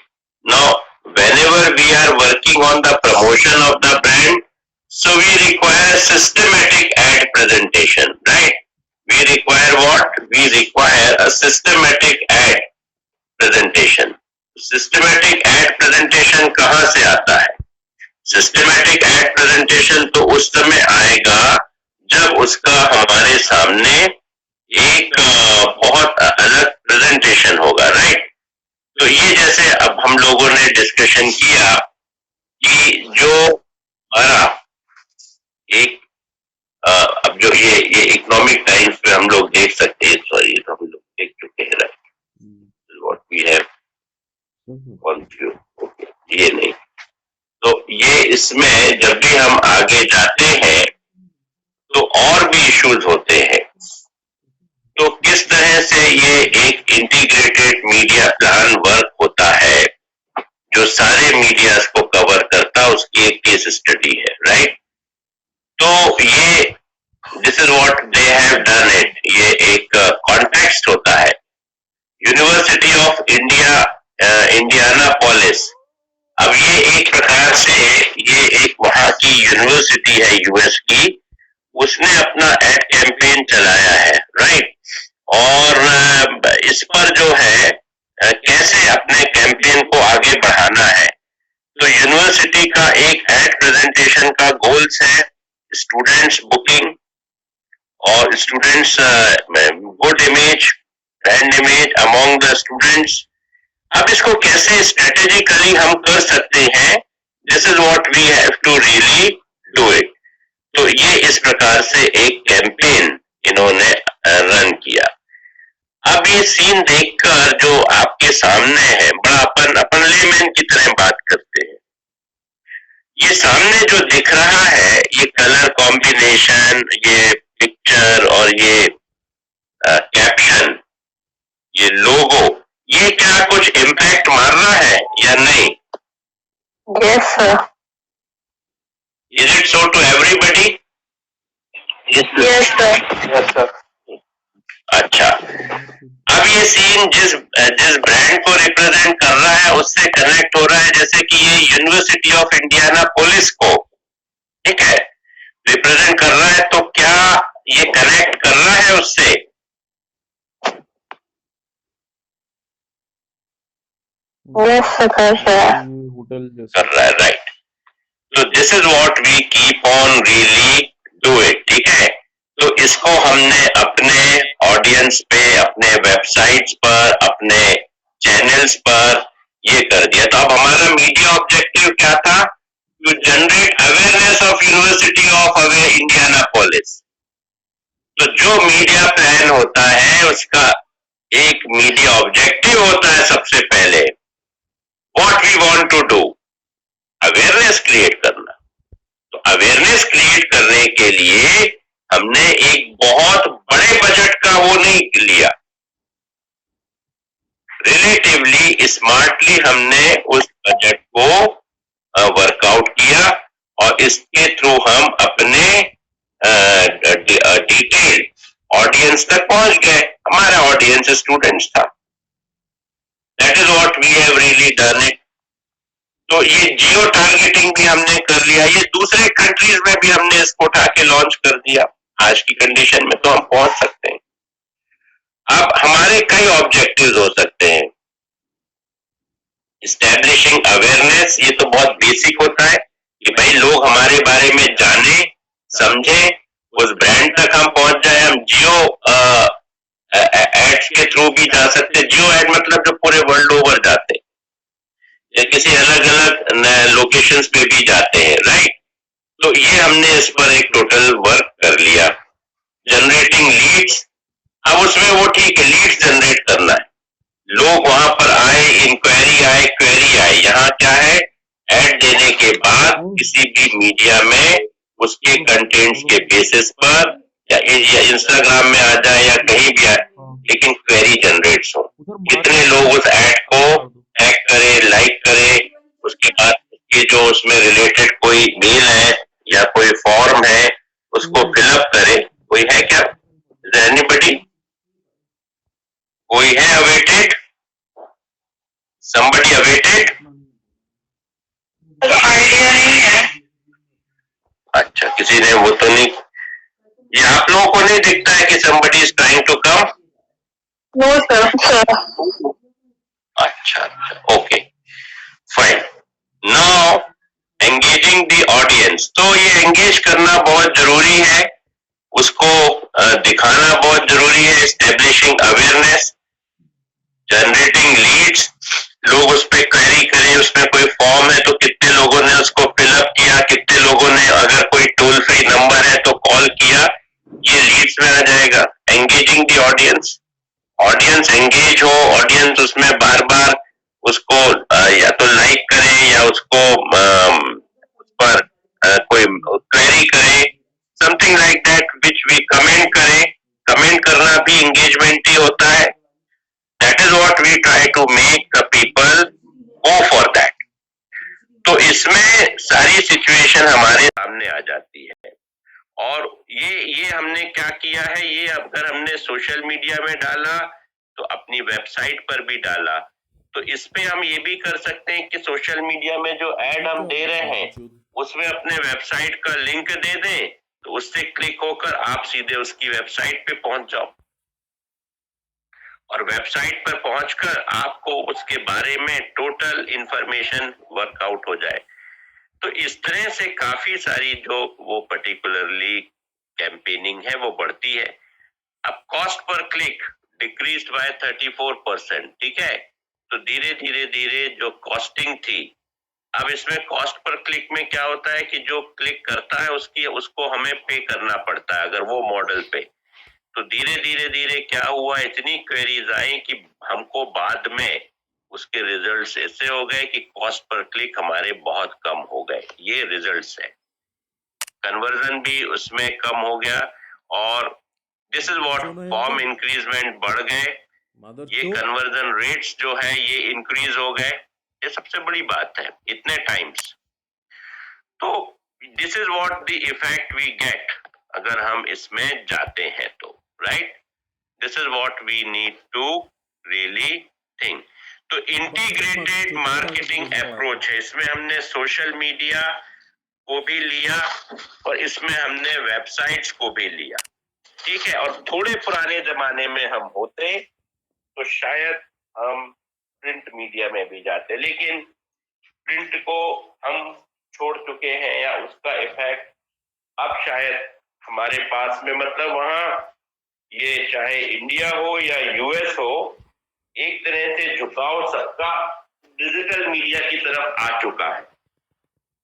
Now, whenever we are working on the promotion of the brand, so we require a systematic ad presentation, right? We require what? We require a systematic ad presentation. Systematic ad presentation कहां से आता है? सिस्टमैटिक एड प्रेजेंटेशन तो उस समय आएगा जब उसका हमारे सामने एक बहुत अलग प्रेजेंटेशन होगा, राइट? तो ये जैसे अब हम लोगों ने डिस्कशन किया कि जो हमारा एक अब जो ये इकोनॉमिक टाइम्स पे हम लोग देख सकते हैं, सॉरी तो हम लोग देख चुके हैं, right? What we have okay, ये नहीं, तो ये इसमें जब भी हम आगे जाते हैं तो और भी इश्यूज होते हैं। तो किस तरह से ये एक इंटीग्रेटेड मीडिया प्लान वर्क होता है जो सारे मीडियाज को कवर करता, उसकी एक केस स्टडी है, राइट। तो ये this is what they have done it, ये एक कॉन्टेक्स्ट होता है। यूनिवर्सिटी ऑफ इंडिया इंडियानापोलिस, अब ये एक प्रकार से ये एक वहां की यूनिवर्सिटी है यूएस की, उसने अपना एड कैंपेन चलाया है, राइट। और इस पर जो है कैसे अपने कैंपेन को आगे बढ़ाना है, तो यूनिवर्सिटी का एक एड प्रेजेंटेशन का गोल्स है स्टूडेंट्स बुकिंग और students good image, brand image among the students. अब इसको कैसे स्ट्रेटेजिकली हम कर सकते हैं, this is what we have to really do it. तो ये इस प्रकार से एक कैंपेन इन्होंने रन किया। अब ये सीन देखकर जो आपके सामने है, बड़ा अपन लेमैन की तरह बात करते हैं। ये सामने जो दिख रहा है, ये कलर कॉम्बिनेशन, ये पिक्चर और ये कैप्शन, ये लोगो, ये क्या कुछ इम्पैक्ट मार रहा है या नहीं? Yes, sir. Is it so to everybody? Yes, sir. Yes, sir. अच्छा, अब ये सीन जिस ब्रांड को रिप्रेजेंट कर रहा है उससे कनेक्ट हो रहा है, जैसे कि ये यूनिवर्सिटी ऑफ इंडियानापोलिस को, ठीक है, रिप्रेजेंट कर रहा है, तो क्या ये कनेक्ट कर रहा है उससे? Yes, sir, sir. ये होटल जैसा कर रहा है, राइट। तो this is what we keep on really do it, ठीक है। तो इसको हमने अपने ऑडियंस पे, अपने वेबसाइट्स पर, अपने चैनल्स पर ये कर दिया। तो अब हमारा मीडिया ऑब्जेक्टिव क्या था? To generate awareness of university of Indianapolis. तो जो मीडिया प्लान होता है उसका एक मीडिया ऑब्जेक्टिव होता है सबसे पहले, what we want to do, awareness create करना। तो अवेयरनेस क्रिएट करने के लिए हमने एक बहुत बड़े बजट का वो नहीं लिया, रिलेटिवली स्मार्टली हमने उस बजट को वर्कआउट किया और इसके थ्रू हम अपने डिटेल ऑडियंस तक पहुंच गए। हमारा ऑडियंस स्टूडेंट्स था। That is what we have really done it. तो ये जियो टारगेटिंग भी हमने कर लिया, ये दूसरे कंट्रीज में भी हमने इसको उठा के लॉन्च कर दिया। आज की कंडीशन में तो हम पहुंच सकते हैं। अब हमारे कई ऑब्जेक्टिव्स हो सकते हैं। एस्टैब्लिशिंग अवेयरनेस, ये तो बहुत बेसिक होता है कि भाई लोग हमारे बारे में जाने, समझे, उस ब्रांड तक हम पहुंच जाए। हम जियो एड्स के थ्रू भी जा सकते हैं। जियो एड मतलब जो पूरे वर्ल्ड ओवर जाते हैं या किसी अलग अलग लोकेशंस पे भी जाते हैं, राइट। तो ये हमने इस पर एक टोटल वर्क कर लिया। जनरेटिंग लीड्स, अब उसमें वो ठीक है, लीड्स जनरेट करना है, लोग वहां पर आए, इंक्वायरी आए, क्वेरी आए। यहाँ क्या है, एड देने के बाद किसी भी मीडिया में उसके कंटेंट्स के बेसिस पर या इंस्टाग्राम में आ जाए या कहीं भी आए, लेकिन क्वेरी जनरेट्स हो। कितने लोग उस एड को टैग करे, लाइक करे, उसके बाद ये जो उसमें रिलेटेड कोई मेल है या कोई फॉर्म है उसको फिलअप करे। कोई है क्या? एनीबडी? कोई है अवेटेड? somebody awaited? आइडिया नहीं है। अच्छा, किसी ने वो तो नहीं, ये आप लोगों को नहीं दिखता है कि somebody is trying to come? No sir. अच्छा, okay, fine. Now engaging the audience, तो ये एंगेज करना बहुत जरूरी है, उसको दिखाना बहुत जरूरी है। एस्टेब्लिशिंग अवेयरनेस, जनरेटिंग लीड्स, लोग उस पर क्वेरी करें, उसमें कोई फॉर्म है तो कितने लोगों ने उसको फिलअप किया, कितने लोगों ने, अगर कोई टोल फ्री नंबर है तो कॉल किया, ये लीड्स में आ जाएगा। Engaging the audience, audience engage हो, ऑडियंस उसमें बार बार उसको या तो लाइक करे या उसको to make the people go for that. तो इसमें सारी सिचुएशन हमारे सामने आ जाती है। और ये हमने क्या किया है, ये अगर हमने सोशल मीडिया में डाला तो अपनी वेबसाइट पर भी डाला, तो इस पे हम ये भी कर सकते हैं कि सोशल मीडिया में जो एड हम दे रहे हैं उसमें अपने वेबसाइट का लिंक दे दें, तो उससे क्लिक होकर आप सीधे उसकी वेबसाइट पे पहुंच जाओ और वेबसाइट पर पहुंचकर आपको उसके बारे में टोटल इंफॉर्मेशन वर्कआउट हो जाए। तो इस तरह से काफी सारी जो वो पर्टिकुलरली कैंपेनिंग है वो बढ़ती है। अब cost per click decreased bye 34%, ठीक है। तो धीरे धीरे जो कॉस्टिंग थी, अब इसमें कॉस्ट पर क्लिक में क्या होता है कि जो क्लिक करता है उसको हमें पे करना पड़ता है अगर वो मॉडल पे। तो धीरे क्या हुआ, इतनी क्वेरीज आई कि हमको बाद में उसके रिजल्ट्स ऐसे हो गए कि कॉस्ट पर क्लिक हमारे बहुत कम हो गए। ये रिजल्ट्स है, कन्वर्जन भी उसमें कम हो गया और this is what form increment बढ़ गए, ये कन्वर्जन रेट्स जो है ये इंक्रीज हो गए। ये सबसे बड़ी बात है इतने टाइम्स। तो this is what the effect we get अगर हम इसमें जाते हैं तो, right. This is what we need to really think. तो इंटीग्रेटेड मार्केटिंग अप्रोच है, इसमें हमने सोशल मीडिया को भी लिया और इसमें हमने वेबसाइट्स को भी लिया, ठीक है। और थोड़े पुराने जमाने में हम होते तो शायद हम प्रिंट मीडिया में भी जाते, लेकिन प्रिंट को हम छोड़ चुके हैं या उसका इफेक्ट अब शायद हमारे पास में, मतलब वहां ये चाहे इंडिया हो या यूएस हो, एक तरह से झुकाव सबका डिजिटल मीडिया की तरफ आ चुका है।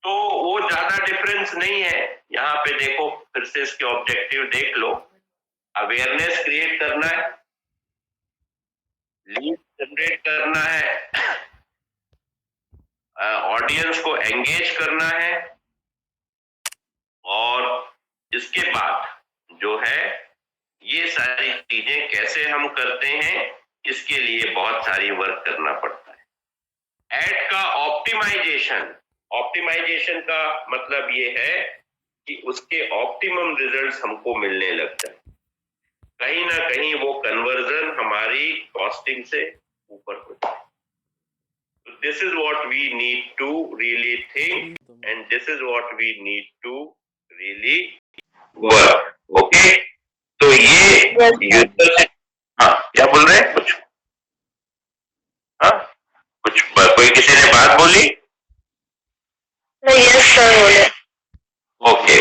तो वो ज्यादा डिफरेंस नहीं है। यहाँ पे देखो, फिर से इसके ऑब्जेक्टिव देख लो, अवेयरनेस क्रिएट करना है, लीड जनरेट करना है, ऑडियंस को एंगेज करना है, और इसके बाद जो है ये सारी चीजें कैसे हम करते हैं, इसके लिए बहुत सारी वर्क करना पड़ता है। एड का ऑप्टिमाइजेशन का मतलब ये है कि उसके ऑप्टिमम रिजल्ट्स हमको मिलने लग जाए, कहीं ना कहीं वो कन्वर्जन हमारी कॉस्टिंग से ऊपर हो जाए। तो this is what we need to really think and this is what we need to really work. Okay, तो ये हाँ, क्या बोल रहे हैं कुछ? हाँ, कुछ कोई किसी ने बात बोली? यस सर बोले। ओके,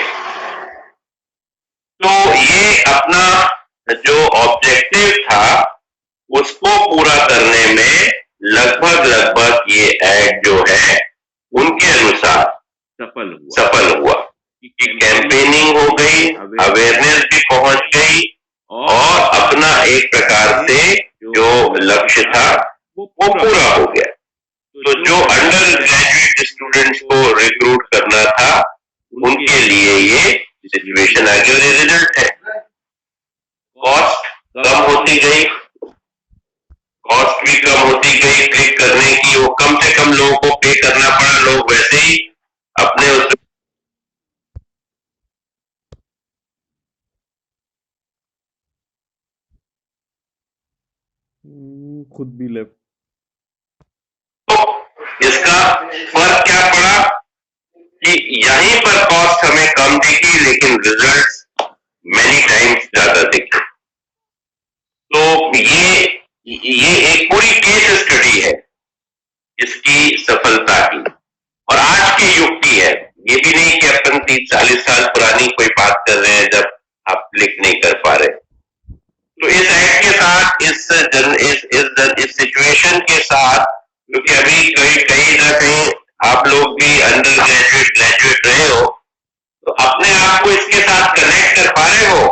तो ये अपना जो ऑब्जेक्टिव था उसको पूरा करने में लगभग ये एड जो है उनके अनुसार सफल हुआ कि कैंपेनिंग हो गई, अवेयरनेस भी पहुंच गई और अपना एक प्रकार से जो लक्ष्य था वो पूरा हो गया। तो जो अंडर ग्रेजुएट स्टूडेंट्स को रिक्रूट करना था उनके लिए ये सिचुएशन आ गई, रिजल्ट है। कॉस्ट कम होती गई, कॉस्ट भी कम होती गई क्लिक करने की, वो कम से कम लोगों को पे करना पड़ा, लोग वैसे ही अपने उस खुद भी लेफ्ट। तो इसका फर्क क्या पड़ा कि यहीं पर कॉस्ट हमें कम दिखी लेकिन रिजल्ट्स मेनी टाइम्स ज्यादा दिखे। तो ये एक पूरी केस स्टडी है इसकी सफलता की और आज के युग की है। ये भी नहीं कि अपन 30-40 साल पुरानी कोई बात कर रहे हैं जब आप क्लिक नहीं कर पा रहे। तो इस ऐड के साथ इस सिचुएशन के साथ, क्योंकि अभी कहीं ना कहीं आप लोग भी अंडर ग्रेजुएट रहे हो, तो अपने आप को इसके साथ कनेक्ट कर पा रहे हो?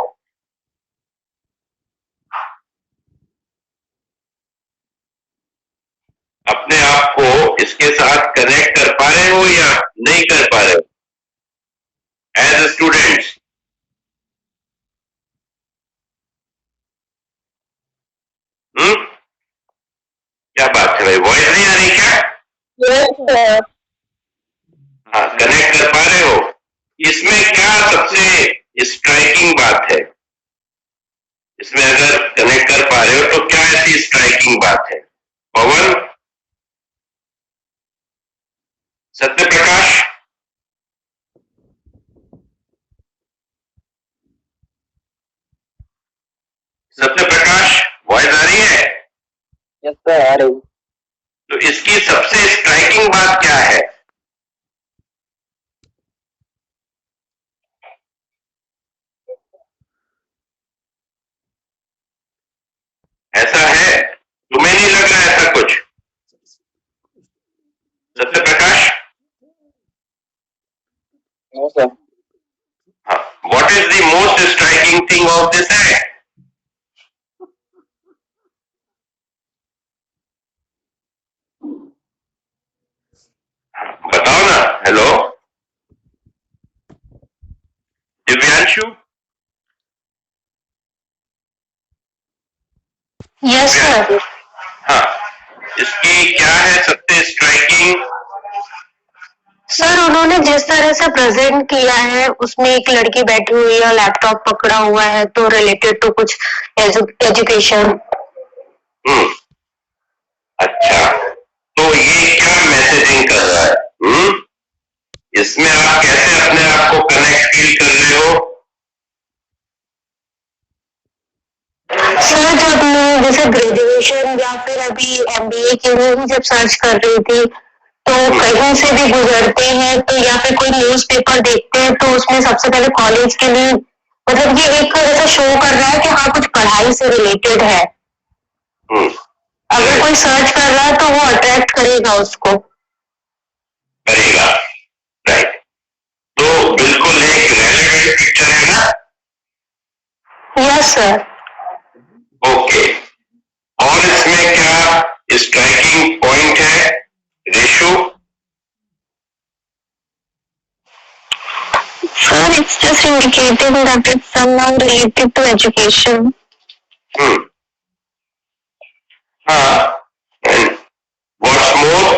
अपने आप को इसके साथ कनेक्ट कर पा रहे हो या नहीं कर पा रहे हो एज स्टूडेंट्स? क्या बात है? sir. हाँ, कनेक्ट कर पा रहे हो? इसमें क्या सबसे स्ट्राइकिंग बात है? इसमें अगर कनेक्ट कर पा रहे हो तो क्या ऐसी स्ट्राइकिंग बात है? पवन, सत्य प्रकाश, सत्य प्रकाश, वॉइस आ रही है? Yes sir, आ रही. तो इसकी सबसे स्ट्राइकिंग बात क्या है? ऐसा है? तुम्हें नहीं लग रहा ऐसा कुछ? सत्य प्रकाश? No sir. हाँ. What is the most striking thing of this act? बताओ ना. हेलो, दिव्यांशु? Yes sir. हाँ, इसकी क्या है सबसे स्ट्राइकिंग? सर उन्होंने जिस तरह से प्रेजेंट किया है उसमें एक लड़की बैठी हुई है, लैपटॉप पकड़ा हुआ है, तो रिलेटेड टू कुछ एजुकेशन. अच्छा, तो ये क्या मैसेजिंग कर रहा है? इसमें आप कैसे अपने आप को कनेक्ट फील कर रहे हो? सर जब मैं जैसे ग्रेजुएशन या फिर अभी एमबीए के लिए ही जब सर्च कर रही थी तो कहीं से भी गुजरते हैं तो या फिर कोई न्यूज़पेपर देखते हैं तो उसमें सबसे पहले कॉलेज के लिए मतलब ये एक ऐसा शो कर रहा है कि हाँ कुछ पढ़ाई से रिलेटेड है. अगर कोई सर्च कर रहा है तो वो अट्रैक्ट करेगा उसको. करेगा, राइट. तो बिल्कुल एक रेलेवेंट पिक्चर है ना? Yes sir. ओके. और इसमें क्या स्ट्राइकिंग पॉइंट है? Ratio? Sir, it's just indicating that it's somehow related to education. हाँ. And what's more?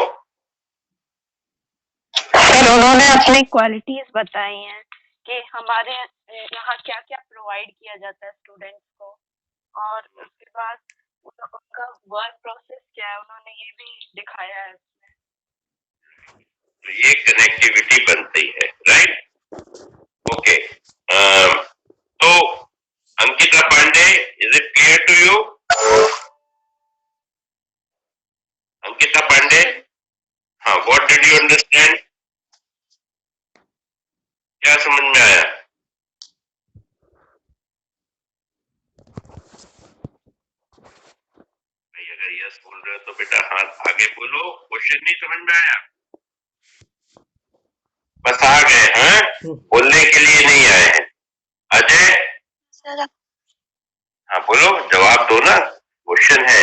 सर उन्होंने अपने क्वालिटीज बताई हैं कि हमारे यहाँ क्या क्या प्रोवाइड किया जाता है स्टूडेंट्स को, और उसके बाद उनका वर्क प्रोसेस क्या है उन्होंने ये भी दिखाया है इसमें. तो ये कनेक्टिविटी बनती है, राइट? ओके. तो Ankita Pandey, is it clear to you? Ankita Pandey, हाँ, व्हाट डिड यू अंडरस्टैंड? क्या समझ में आया? भाई अगर यस बोल रहे हो तो बेटा हाथ आगे बोलो. क्वेश्चन नहीं समझ में आया? बस आ गए हैं, बोलने के लिए नहीं आए हैं. अजय? सर हाँ बोलो, जवाब दो ना. क्वेश्चन है,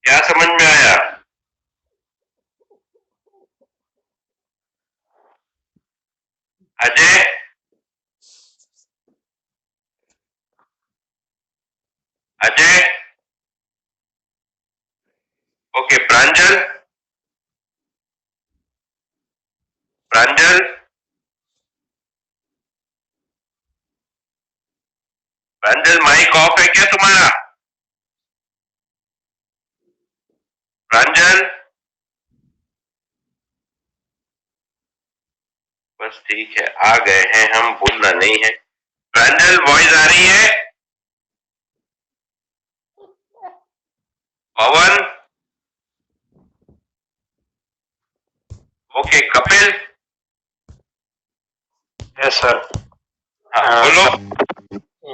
क्या समझ में आया? Ajay? Ajay? Okay. Pranjal? Pranjal? Pranjal mike off है क्या तुम्हारा? प्रांजल? बस ठीक है, आ गए हैं हम, बोलना नहीं है. प्रांजल वॉइस आ रही है? Pavan? Okay. Kapil? Yes sir. हाँ बोलो.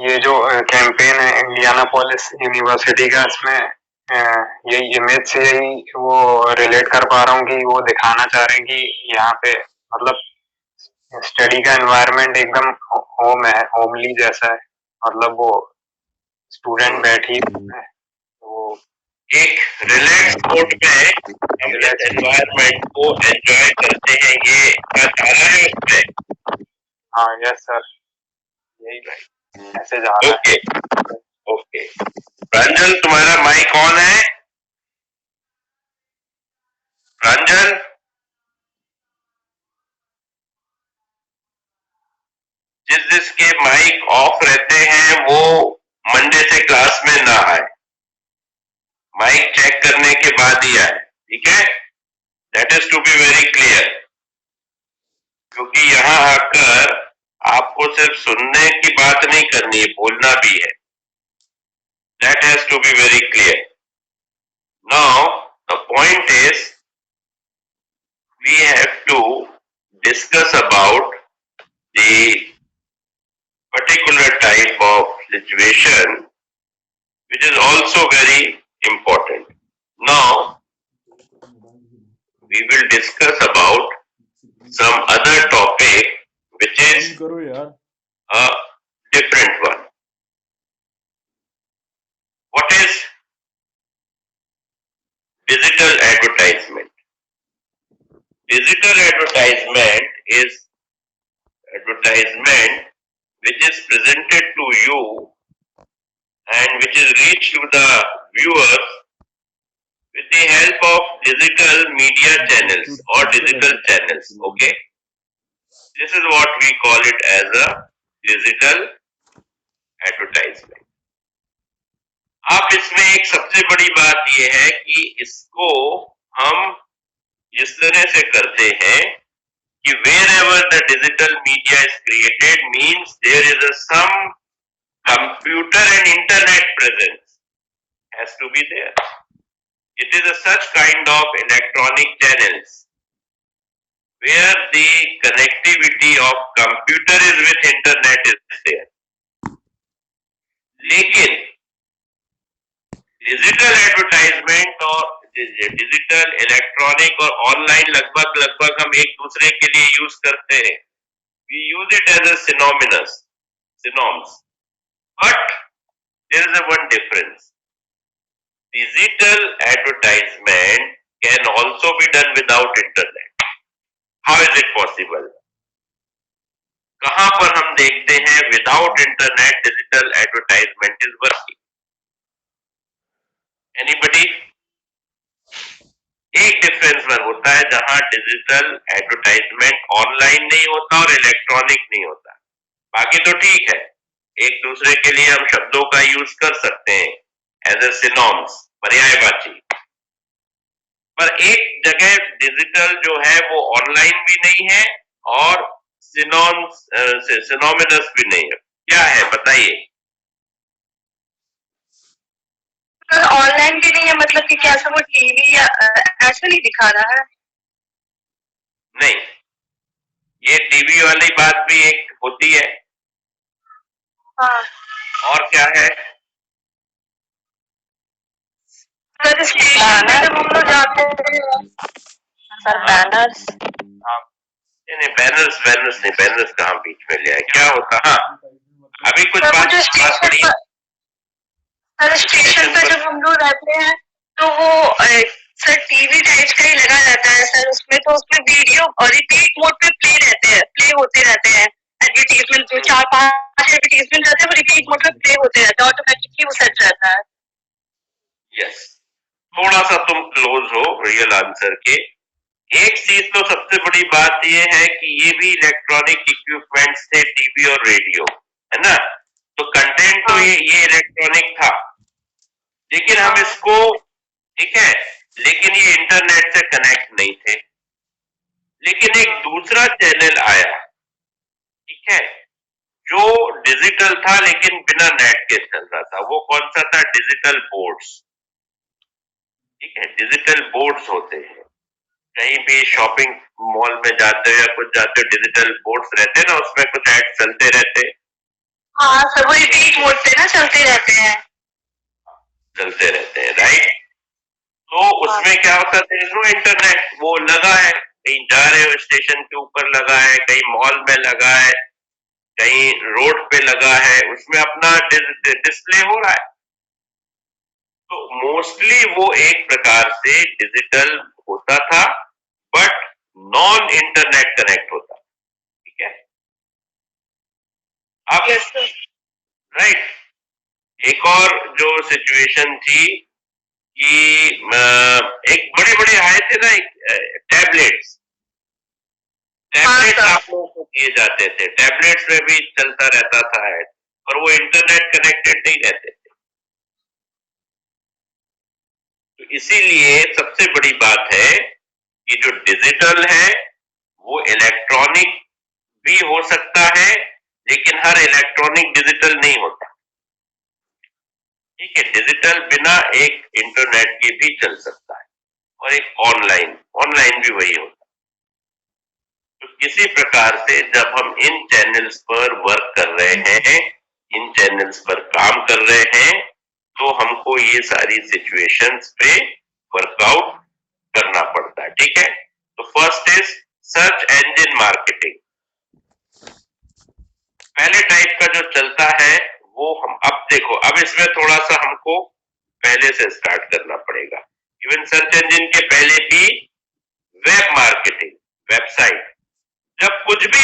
ये जो कैंपेन है इंडियानापोलिस यूनिवर्सिटी का, इसमें यही इमेज से यही वो रिलेट कर पा रहा हूँ कि वो दिखाना चाह रहे हैं कि यहाँ पे मतलब स्टडी का एनवायरनमेंट एकदम होम है, होमली जैसा है. मतलब वो स्टूडेंट बैठी वो एक रिलैक्स मोड में हम एनवायरनमेंट को एंजॉय करते हैं, ये क्या चाह रहा है उसमें? हाँ यस सर, यही ऐसे जा रहा है. ओके. ओके. प्रांजल तुम्हारा माइक ऑन है? प्रांजल? जिसके माइक ऑफ रहते हैं वो मंडे से क्लास में ना आए, माइक चेक करने के बाद ही आए, ठीक है? That is to be very clear, क्योंकि यहाँ आकर आपको सिर्फ सुनने की बात नहीं करनी है, बोलना भी है. That has to be very clear. Now the point is we have to discuss about the particular type of situation which is also very important. Now we will discuss about some other topic which is करो यार. a different one. What is digital advertisement? Digital advertisement is advertisement which is presented to you and which is reached to the viewers with the help of digital media channels or digital channels. Okay, this is what we call it as a digital advertisement. अब इसमें एक सबसे बड़ी बात यह है कि इसको हम इस तरह से करते हैं कि wherever the digital media is created means there is a some computer and internet presence has to be there. It is a such kind of electronic channels where the connectivity of computer is with internet is there. लेकिन डिजिटल एडवर्टाइजमेंट और डिजिटल इलेक्ट्रॉनिक और ऑनलाइन लगभग हम एक दूसरे के लिए यूज करते हैं. We use it as a synonyms, but there is a one difference. Digital advertisement can also be done without internet. How is it possible? कहां पर हम देखते हैं without internet digital advertisement is working? Anybody? एक डिफरेंस पर होता है जहां डिजिटल एडवर्टाइजमेंट ऑनलाइन नहीं होता और इलेक्ट्रॉनिक नहीं होता. बाकी तो ठीक है, एक दूसरे के लिए हम शब्दों का यूज कर सकते हैं एज ए सिनोनिम्स, पर्यायवाची. पर एक जगह डिजिटल जो है वो ऑनलाइन भी नहीं है और सिनोनिमस भी नहीं है. क्या है बताइए? ऑनलाइन भी नहीं है, मतलब कि क्या वो टीवी या ऐसा नहीं दिखा रहा है? नहीं, ये टीवी वाली बात भी एक होती है. हाँ. और क्या है? सर स्टेशन पे जब हम लोग जाते हैं सर बैनर्स. नहीं, बैनर्स नहीं, बैनर्स कहाँ बीच में ले आए? क्या होता? हाँ, अभी कुछ बात पड़ी. सर स्टेशन पे जब हम लोग रहते हैं तो वो सर टीवी टाइप का ही लगा रहता है सर. उसमें तो उसमें वीडियो और रिपीट मोड पे प्ले होते रहते हैं. एडवर्टीजमेंट में 4-5 एडवर्टीजमेंट रहते हैं, वो रिपीट मोड पे प्ले होते रहते हैं, ऑटोमेटिकली वो सेट रहता है. यस, थोड़ा सा तुम क्लोज हो रियल आंसर के. एक चीज तो सबसे बड़ी बात ये है कि ये भी इलेक्ट्रॉनिक इक्विपमेंट्स थे, टीवी और रेडियो, है ना? तो कंटेंट तो ये इलेक्ट्रॉनिक था, लेकिन हम इसको, ठीक है, लेकिन ये इंटरनेट से कनेक्ट नहीं थे. लेकिन एक दूसरा चैनल आया, ठीक है, जो डिजिटल था लेकिन बिना नेट के चल रहा था. वो कौन सा था? Digital boards. ठीक है, डिजिटल बोर्ड्स होते हैं. कहीं भी शॉपिंग मॉल में जाते हो या कुछ जाते हो, डिजिटल बोर्ड्स रहते हैं ना, उसमें कुछ एड चलते रहते हैं. हाँ सर, वो रिपीट मोड पे ना चलते रहते हैं, राइट? तो उसमें क्या होता है? इंटरनेट वो लगा है, कहीं जा रहे हो स्टेशन के ऊपर लगा है, कहीं मॉल में लगा है, कहीं रोड पे लगा है, उसमें अपना डिस्प्ले हो रहा है. तो मोस्टली वो एक प्रकार से डिजिटल होता था, बट नॉन इंटरनेट कनेक्ट होता. ठीक है, अब राइट. एक और जो सिचुएशन थी कि एक बड़े आए थे ना, टैबलेट्स. आप लोगों को दिए जाते थे, टैबलेट्स में भी चलता रहता था ऐड, और वो इंटरनेट कनेक्टेड नहीं रहते थे। तो इसीलिए सबसे बड़ी बात है कि जो डिजिटल है वो इलेक्ट्रॉनिक भी हो सकता है, लेकिन हर इलेक्ट्रॉनिक डिजिटल नहीं होता। ठीक है, डिजिटल बिना एक इंटरनेट के भी चल सकता है, और एक ऑनलाइन भी वही होता है। तो किसी प्रकार से जब हम इन चैनल्स पर वर्क कर रहे हैं, इन चैनल्स पर काम कर रहे हैं, तो हमको ये सारी सिचुएशंस पे वर्कआउट करना पड़ता है। ठीक है, तो first is search engine marketing. पहले टाइप का जो चलता है वो हम अब देखो, अब इसमें थोड़ा सा हमको पहले से स्टार्ट करना पड़ेगा। इवन सर्च इंजन के पहले भी वेब मार्केटिंग, वेबसाइट, जब कुछ भी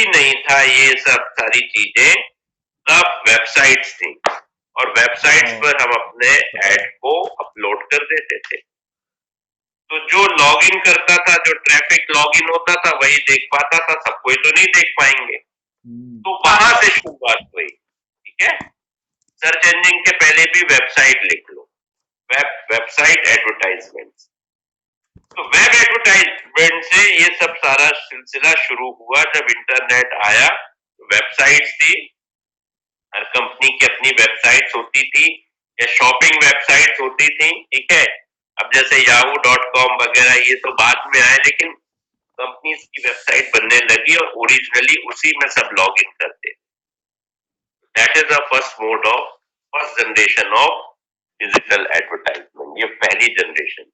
नहीं था ये सब सारी चीजें, तब वेबसाइट्स थी, और वेबसाइट्स पर हम अपने ऐड को अपलोड कर देते थे। तो जो लॉगिन करता था, जो ट्रैफिक लॉगिन होता था, वही देख पाता था, सब कोई तो नहीं देख पाएंगे। तो वहां से शुरुआत हुई। ठीक है, सर्च इंजन के पहले भी वेबसाइट लिख लो, वेबसाइट एडवर्टाइजमेंट। तो वेब एडवर्टाइजमेंट से ये सब सारा सिलसिला शुरू हुआ। जब इंटरनेट आया, वेबसाइट्स थी, हर कंपनी की अपनी वेबसाइट्स होती थी, या शॉपिंग वेबसाइट्स होती थी। ठीक है, अब जैसे yahoo.com वगैरह ये तो बाद में आए, लेकिन कंपनीज की वेबसाइट बनने लगी और ओरिजिनली उसी में सब लॉग इन करते। That is the first generation of digital advertisement, ये पहली जनरेशन।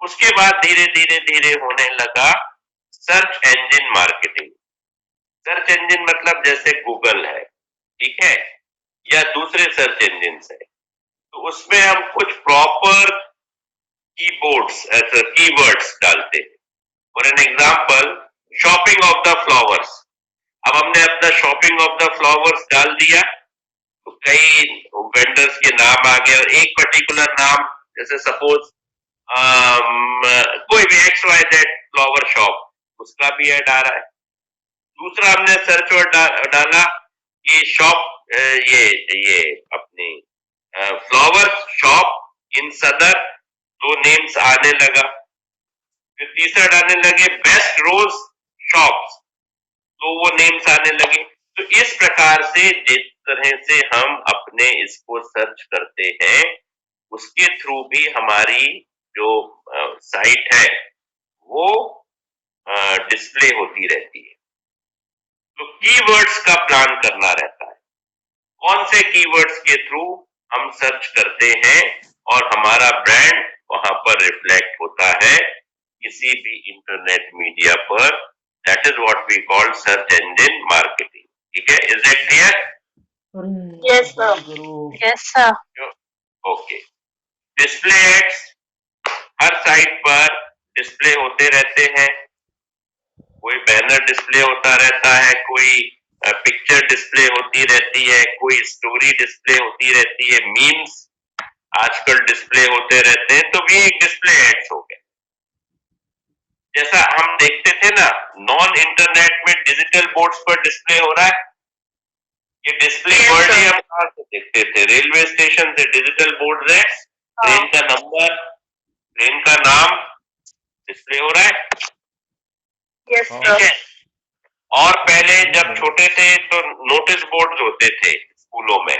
उसके बाद धीरे धीरे होने लगा search engine marketing. Search engine मतलब जैसे गूगल है, ठीक है, या दूसरे सर्च इंजन है, तो उसमें हम कुछ प्रॉपर कीवर्ड्स डालते हैं। For an example, shopping of the flowers. अब हमने अपना शॉपिंग ऑफ द फ्लावर्स डाल दिया, तो कई वेंडर्स के नाम आ गए, और एक पर्टिकुलर नाम, जैसे सपोज कोई भी XYZ फ्लावर शॉप, उसका भी ऐड आ रहा है। दूसरा हमने सर्च वर्ड डाला कि शॉप, ये अपनी फ्लावर शॉप इन सदर, दो नेम्स आने लगा। फिर तीसरा डालने लगे बेस्ट रोज शॉप्स, तो वो नेम्स आने लगे। तो इस प्रकार से जिस तरह से हम अपने इसको सर्च करते हैं, उसके थ्रू भी हमारी जो साइट है वो डिस्प्ले होती रहती है। तो कीवर्ड्स का प्लान करना रहता है, कौन से कीवर्ड्स के थ्रू हम सर्च करते हैं, और हमारा ब्रांड वहां पर रिफ्लेक्ट होता है किसी भी इंटरनेट मीडिया पर। That is what we call search engine marketing. ठीक है, is that clear? Yes, sir. Yes, sir. Okay, display ads हर साइट पर डिस्प्ले होते रहते हैं। कोई बैनर डिस्प्ले होता रहता है, कोई पिक्चर डिस्प्ले होती रहती है, कोई स्टोरी डिस्प्ले होती रहती है, मीम्स आजकल डिस्प्ले होते रहते हैं। तो भी एक डिस्प्ले एड्स हो गए। जैसा हम देखते थे ना, नॉन इंटरनेट में डिजिटल बोर्ड्स पर डिस्प्ले हो रहा है, ये डिस्प्ले वर्ड ही हम कहां से देखते थे? रेलवे स्टेशन से डिजिटल बोर्ड है, ट्रेन का नंबर, ट्रेन का नाम डिस्प्ले हो रहा है। Yes, ठीक sir. है, और पहले जब छोटे थे तो नोटिस बोर्ड होते थे स्कूलों में,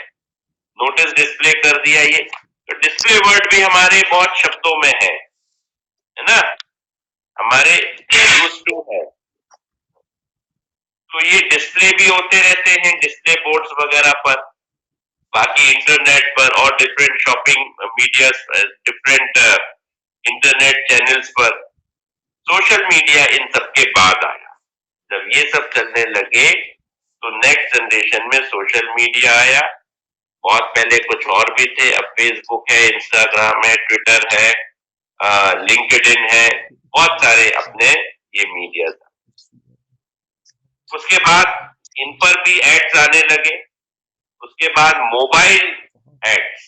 नोटिस डिस्प्ले कर दिया। ये तो डिस्प्ले वर्ड भी हमारे बहुत शब्दों में है ना, हमारे यूज टू है। तो ये डिस्प्ले भी होते रहते हैं डिस्प्ले बोर्ड्स वगैरह पर, बाकी इंटरनेट पर और different shopping media, different internet channels पर। सोशल मीडिया इन सब के बाद आया। जब ये सब चलने लगे तो नेक्स्ट जनरेशन में सोशल मीडिया आया। बहुत पहले कुछ और भी थे, अब फेसबुक है, इंस्टाग्राम है, ट्विटर है, लिंक्डइन है, बहुत सारे अपने ये मीडिया। उसके बाद इन पर भी एड्स आने लगे। उसके बाद मोबाइल एड्स,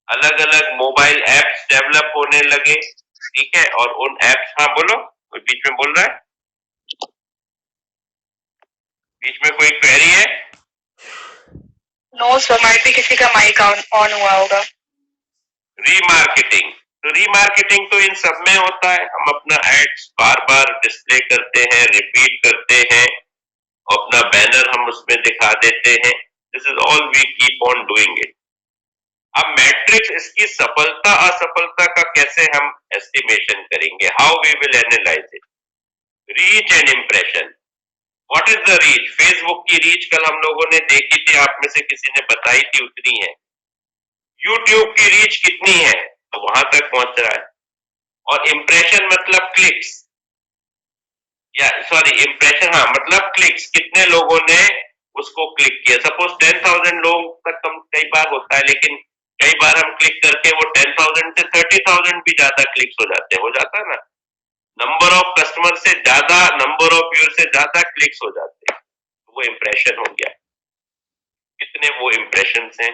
अलग अलग मोबाइल एप्स डेवलप होने लगे। ठीक है, और उन एप्स, हाँ बोलो, कोई बीच में बोल रहा है, बीच में कोई क्वेरी है? नो सर, माइट भी किसी का माइक ऑन हुआ होगा। रीमार्केटिंग, तो रीमार्केटिंग तो इन सब में होता है, हम अपना एड्स बार बार डिस्प्ले करते हैं, रिपीट करते हैं, अपना बैनर हम उसमें दिखा देते हैं, this is all we keep on doing it. अब मैट्रिक्स, इसकी सफलता असफलता का कैसे हम एस्टिमेशन करेंगे, how we will analyse it. Reach and impression, what is the reach? Facebook की रीच कल हम लोगों ने देखी थी, आप में से किसी ने बताई थी, उतनी है। यूट्यूब की रीच कितनी है, तो वहां तक पहुंच रहा है। और इम्प्रेशन मतलब क्लिक्स, या सॉरी इम्प्रेशन, हाँ मतलब क्लिक्स, कितने लोगों ने उसको क्लिक किया। सपोज 10,000 लोग तक हम, कई बार होता है, लेकिन कई बार हम क्लिक करके वो 10,000 से 30,000 भी ज्यादा क्लिक्स हो जाते हैं, हो जाता है ना। नंबर ऑफ कस्टमर से ज्यादा, नंबर ऑफ व्यूअर से ज्यादा क्लिक्स हो जाते हैं, वो इम्प्रेशन हो गया। कितने वो इम्प्रेशन हैं।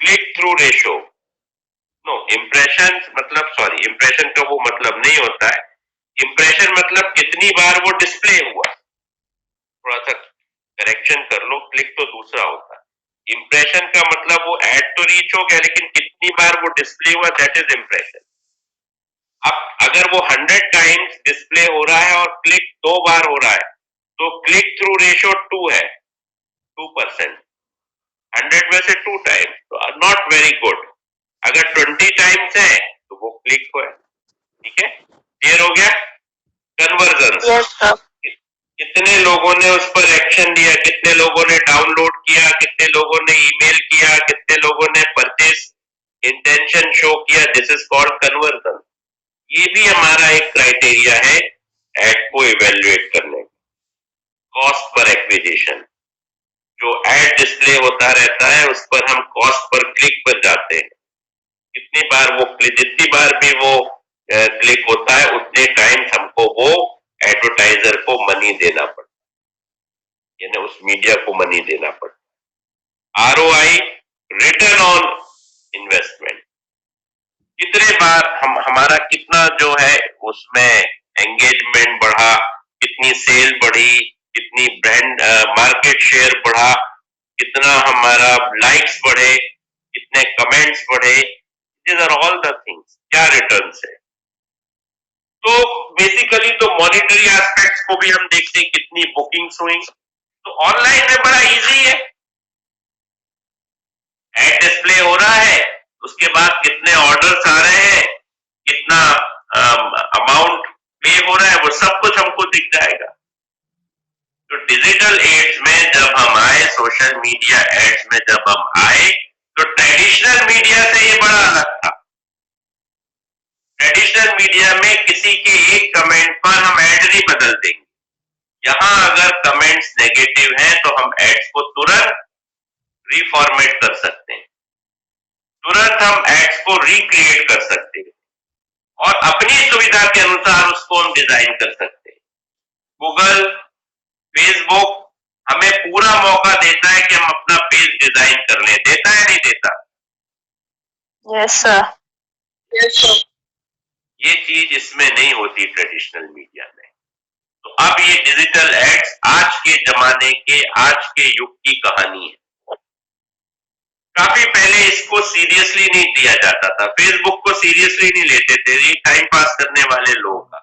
Click through ratio, no impression मतलब, सॉरी इम्प्रेशन का वो मतलब नहीं होता है। इम्प्रेशन मतलब कितनी बार वो डिस्प्ले हुआ, थोड़ा सा करेक्शन कर लो, क्लिक तो दूसरा होता है। इम्प्रेशन का मतलब वो एड तो रीच हो गया, लेकिन कितनी बार वो डिस्प्ले हुआ, दैट इज इम्प्रेशन। अब अगर वो 100 टाइम्स डिस्प्ले हो रहा है और क्लिक 2 बार हो रहा है, तो क्लिक थ्रू रेशो 2 है, 2%। 100 में से 2 टाइम, तो नॉट वेरी गुड। अगर 20 टाइम्स है तो वो क्लिक हुआ है, ठीक है, क्लियर हो गया। Conversion, yes sir. कितने लोगों ने उस पर एक्शन लिया, कितने लोगों ने डाउनलोड किया, कितने लोगों ने ईमेल किया, कितने लोगों ने परचेज इंटेंशन शो किया, दिस इज कॉल्ड कन्वर्जन। ये भी हमारा एक क्राइटेरिया है एड को इवेल्युएट करने का। कॉस्ट पर एक्विजिशन, जो एड डिस्प्ले होता रहता है उस पर हम कॉस्ट पर क्लिक पर जाते हैं, कितनी बार वो क्लिक, जितनी बार भी वो क्लिक होता है उतने टाइम हमको वो एडवर्टाइजर को मनी देना पड़ता है, यानी उस मीडिया को मनी देना पड़ता है। आरओआई, रिटर्न ऑन इन्वेस्टमेंट, कितने बार हमारा कितना जो है उसमें एंगेजमेंट बढ़ा, कितनी सेल बढ़ी, कितनी ब्रांड मार्केट शेयर बढ़ा, कितना हमारा लाइक्स बढ़े, कितने कमेंट्स बढ़े, these are all the things, क्या रिटर्न्स है। तो बेसिकली तो मॉनिटरी एस्पेक्ट्स को भी हम देखते हैं, कितनी बुकिंग्स हुई। तो ऑनलाइन में बड़ा इजी है, एड डिस्प्ले हो रहा है, उसके बाद कितने ऑर्डर्स आ रहे हैं, कितना अमाउंट पे हो रहा है, वो सब कुछ हमको दिख जाएगा। तो डिजिटल एड्स में जब हम आए, सोशल मीडिया एड्स में जब हम आए, तो ट्रेडिशनल मीडिया से ये बड़ा अलग था। ट्रेडिशनल मीडिया में किसी के एक कमेंट पर हम एड नहीं बदल देंगे, यहां अगर कमेंट्स नेगेटिव हैं तो हम एड्स को तुरंत रिफॉर्मेट कर सकते हैं, तुरंत हम एड्स को रिक्रिएट कर सकते हैं और अपनी सुविधा के अनुसार उसको हम डिजाइन कर सकते हैं। गूगल, फेसबुक हमें पूरा मौका देता है कि हम अपना पेज डिजाइन कर लें, देता है नहीं देता? Yes sir. Yes sir. ये चीज इसमें नहीं होती ट्रेडिशनल मीडिया में। तो अब ये डिजिटल एड्स आज के जमाने के, आज के युग की कहानी है। काफी पहले इसको सीरियसली नहीं लिया जाता था, फेसबुक को सीरियसली नहीं लेते थे, ये टाइम पास करने वाले लोग का।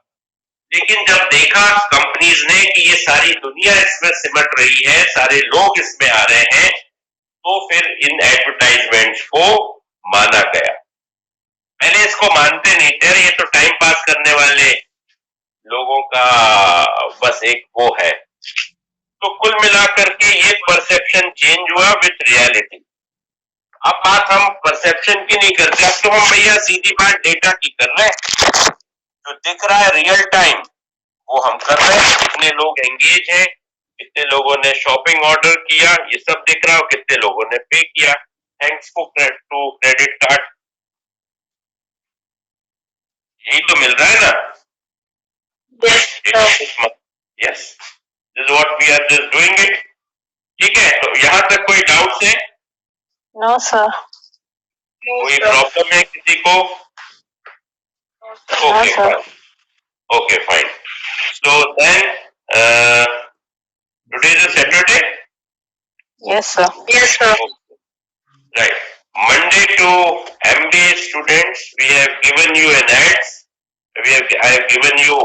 लेकिन जब देखा कंपनीज ने कि ये सारी दुनिया इसमें सिमट रही है, सारे लोग इसमें आ रहे हैं, तो फिर इन एडवर्टाइजमेंट्स को माना गया। पहले इसको मानते नहीं थे, ये तो टाइम पास करने वाले लोगों का बस एक वो है। तो कुल मिलाकर के ये परसेप्शन चेंज हुआ विथ रियलिटी। अब बात हम परसेप्शन की नहीं करते, अब तो हम भैया सीधी बात डेटा की कर रहे हैं। जो दिख रहा है रियल टाइम वो हम कर रहे हैं, कितने लोग एंगेज हैं, कितने लोगों ने शॉपिंग ऑर्डर किया, ये सब दिख रहा है, कितने लोगों ने पे किया थैंक्स टू क्रेडिट कार्ड, यही तो मिल रहा है ना। Yes, this is what we are just doing it. ठीक है, तो यहाँ तक कोई डाउट्स है? No sir. कोई प्रॉब्लम है किसी को? हाँ Okay, sir. fine. Okay, fine. So then, today is a Saturday. Yes sir. Yes sir. Right. Monday to MBA students, we have given you an ads. I have given you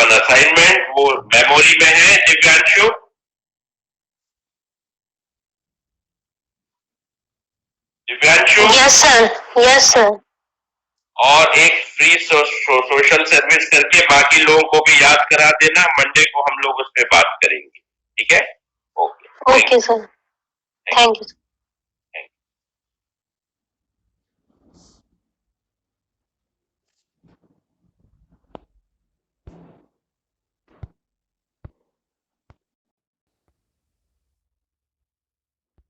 one assignment. वो memory में है Divyanshu. Divyanshu. Yes sir. Yes sir. और एक फ्री सोशल सर्विस करके बाकी लोगों को भी याद करा देना. मंडे को हम लोग उस पर बात करेंगे. ठीक है? Okay. Okay sir. Thank you.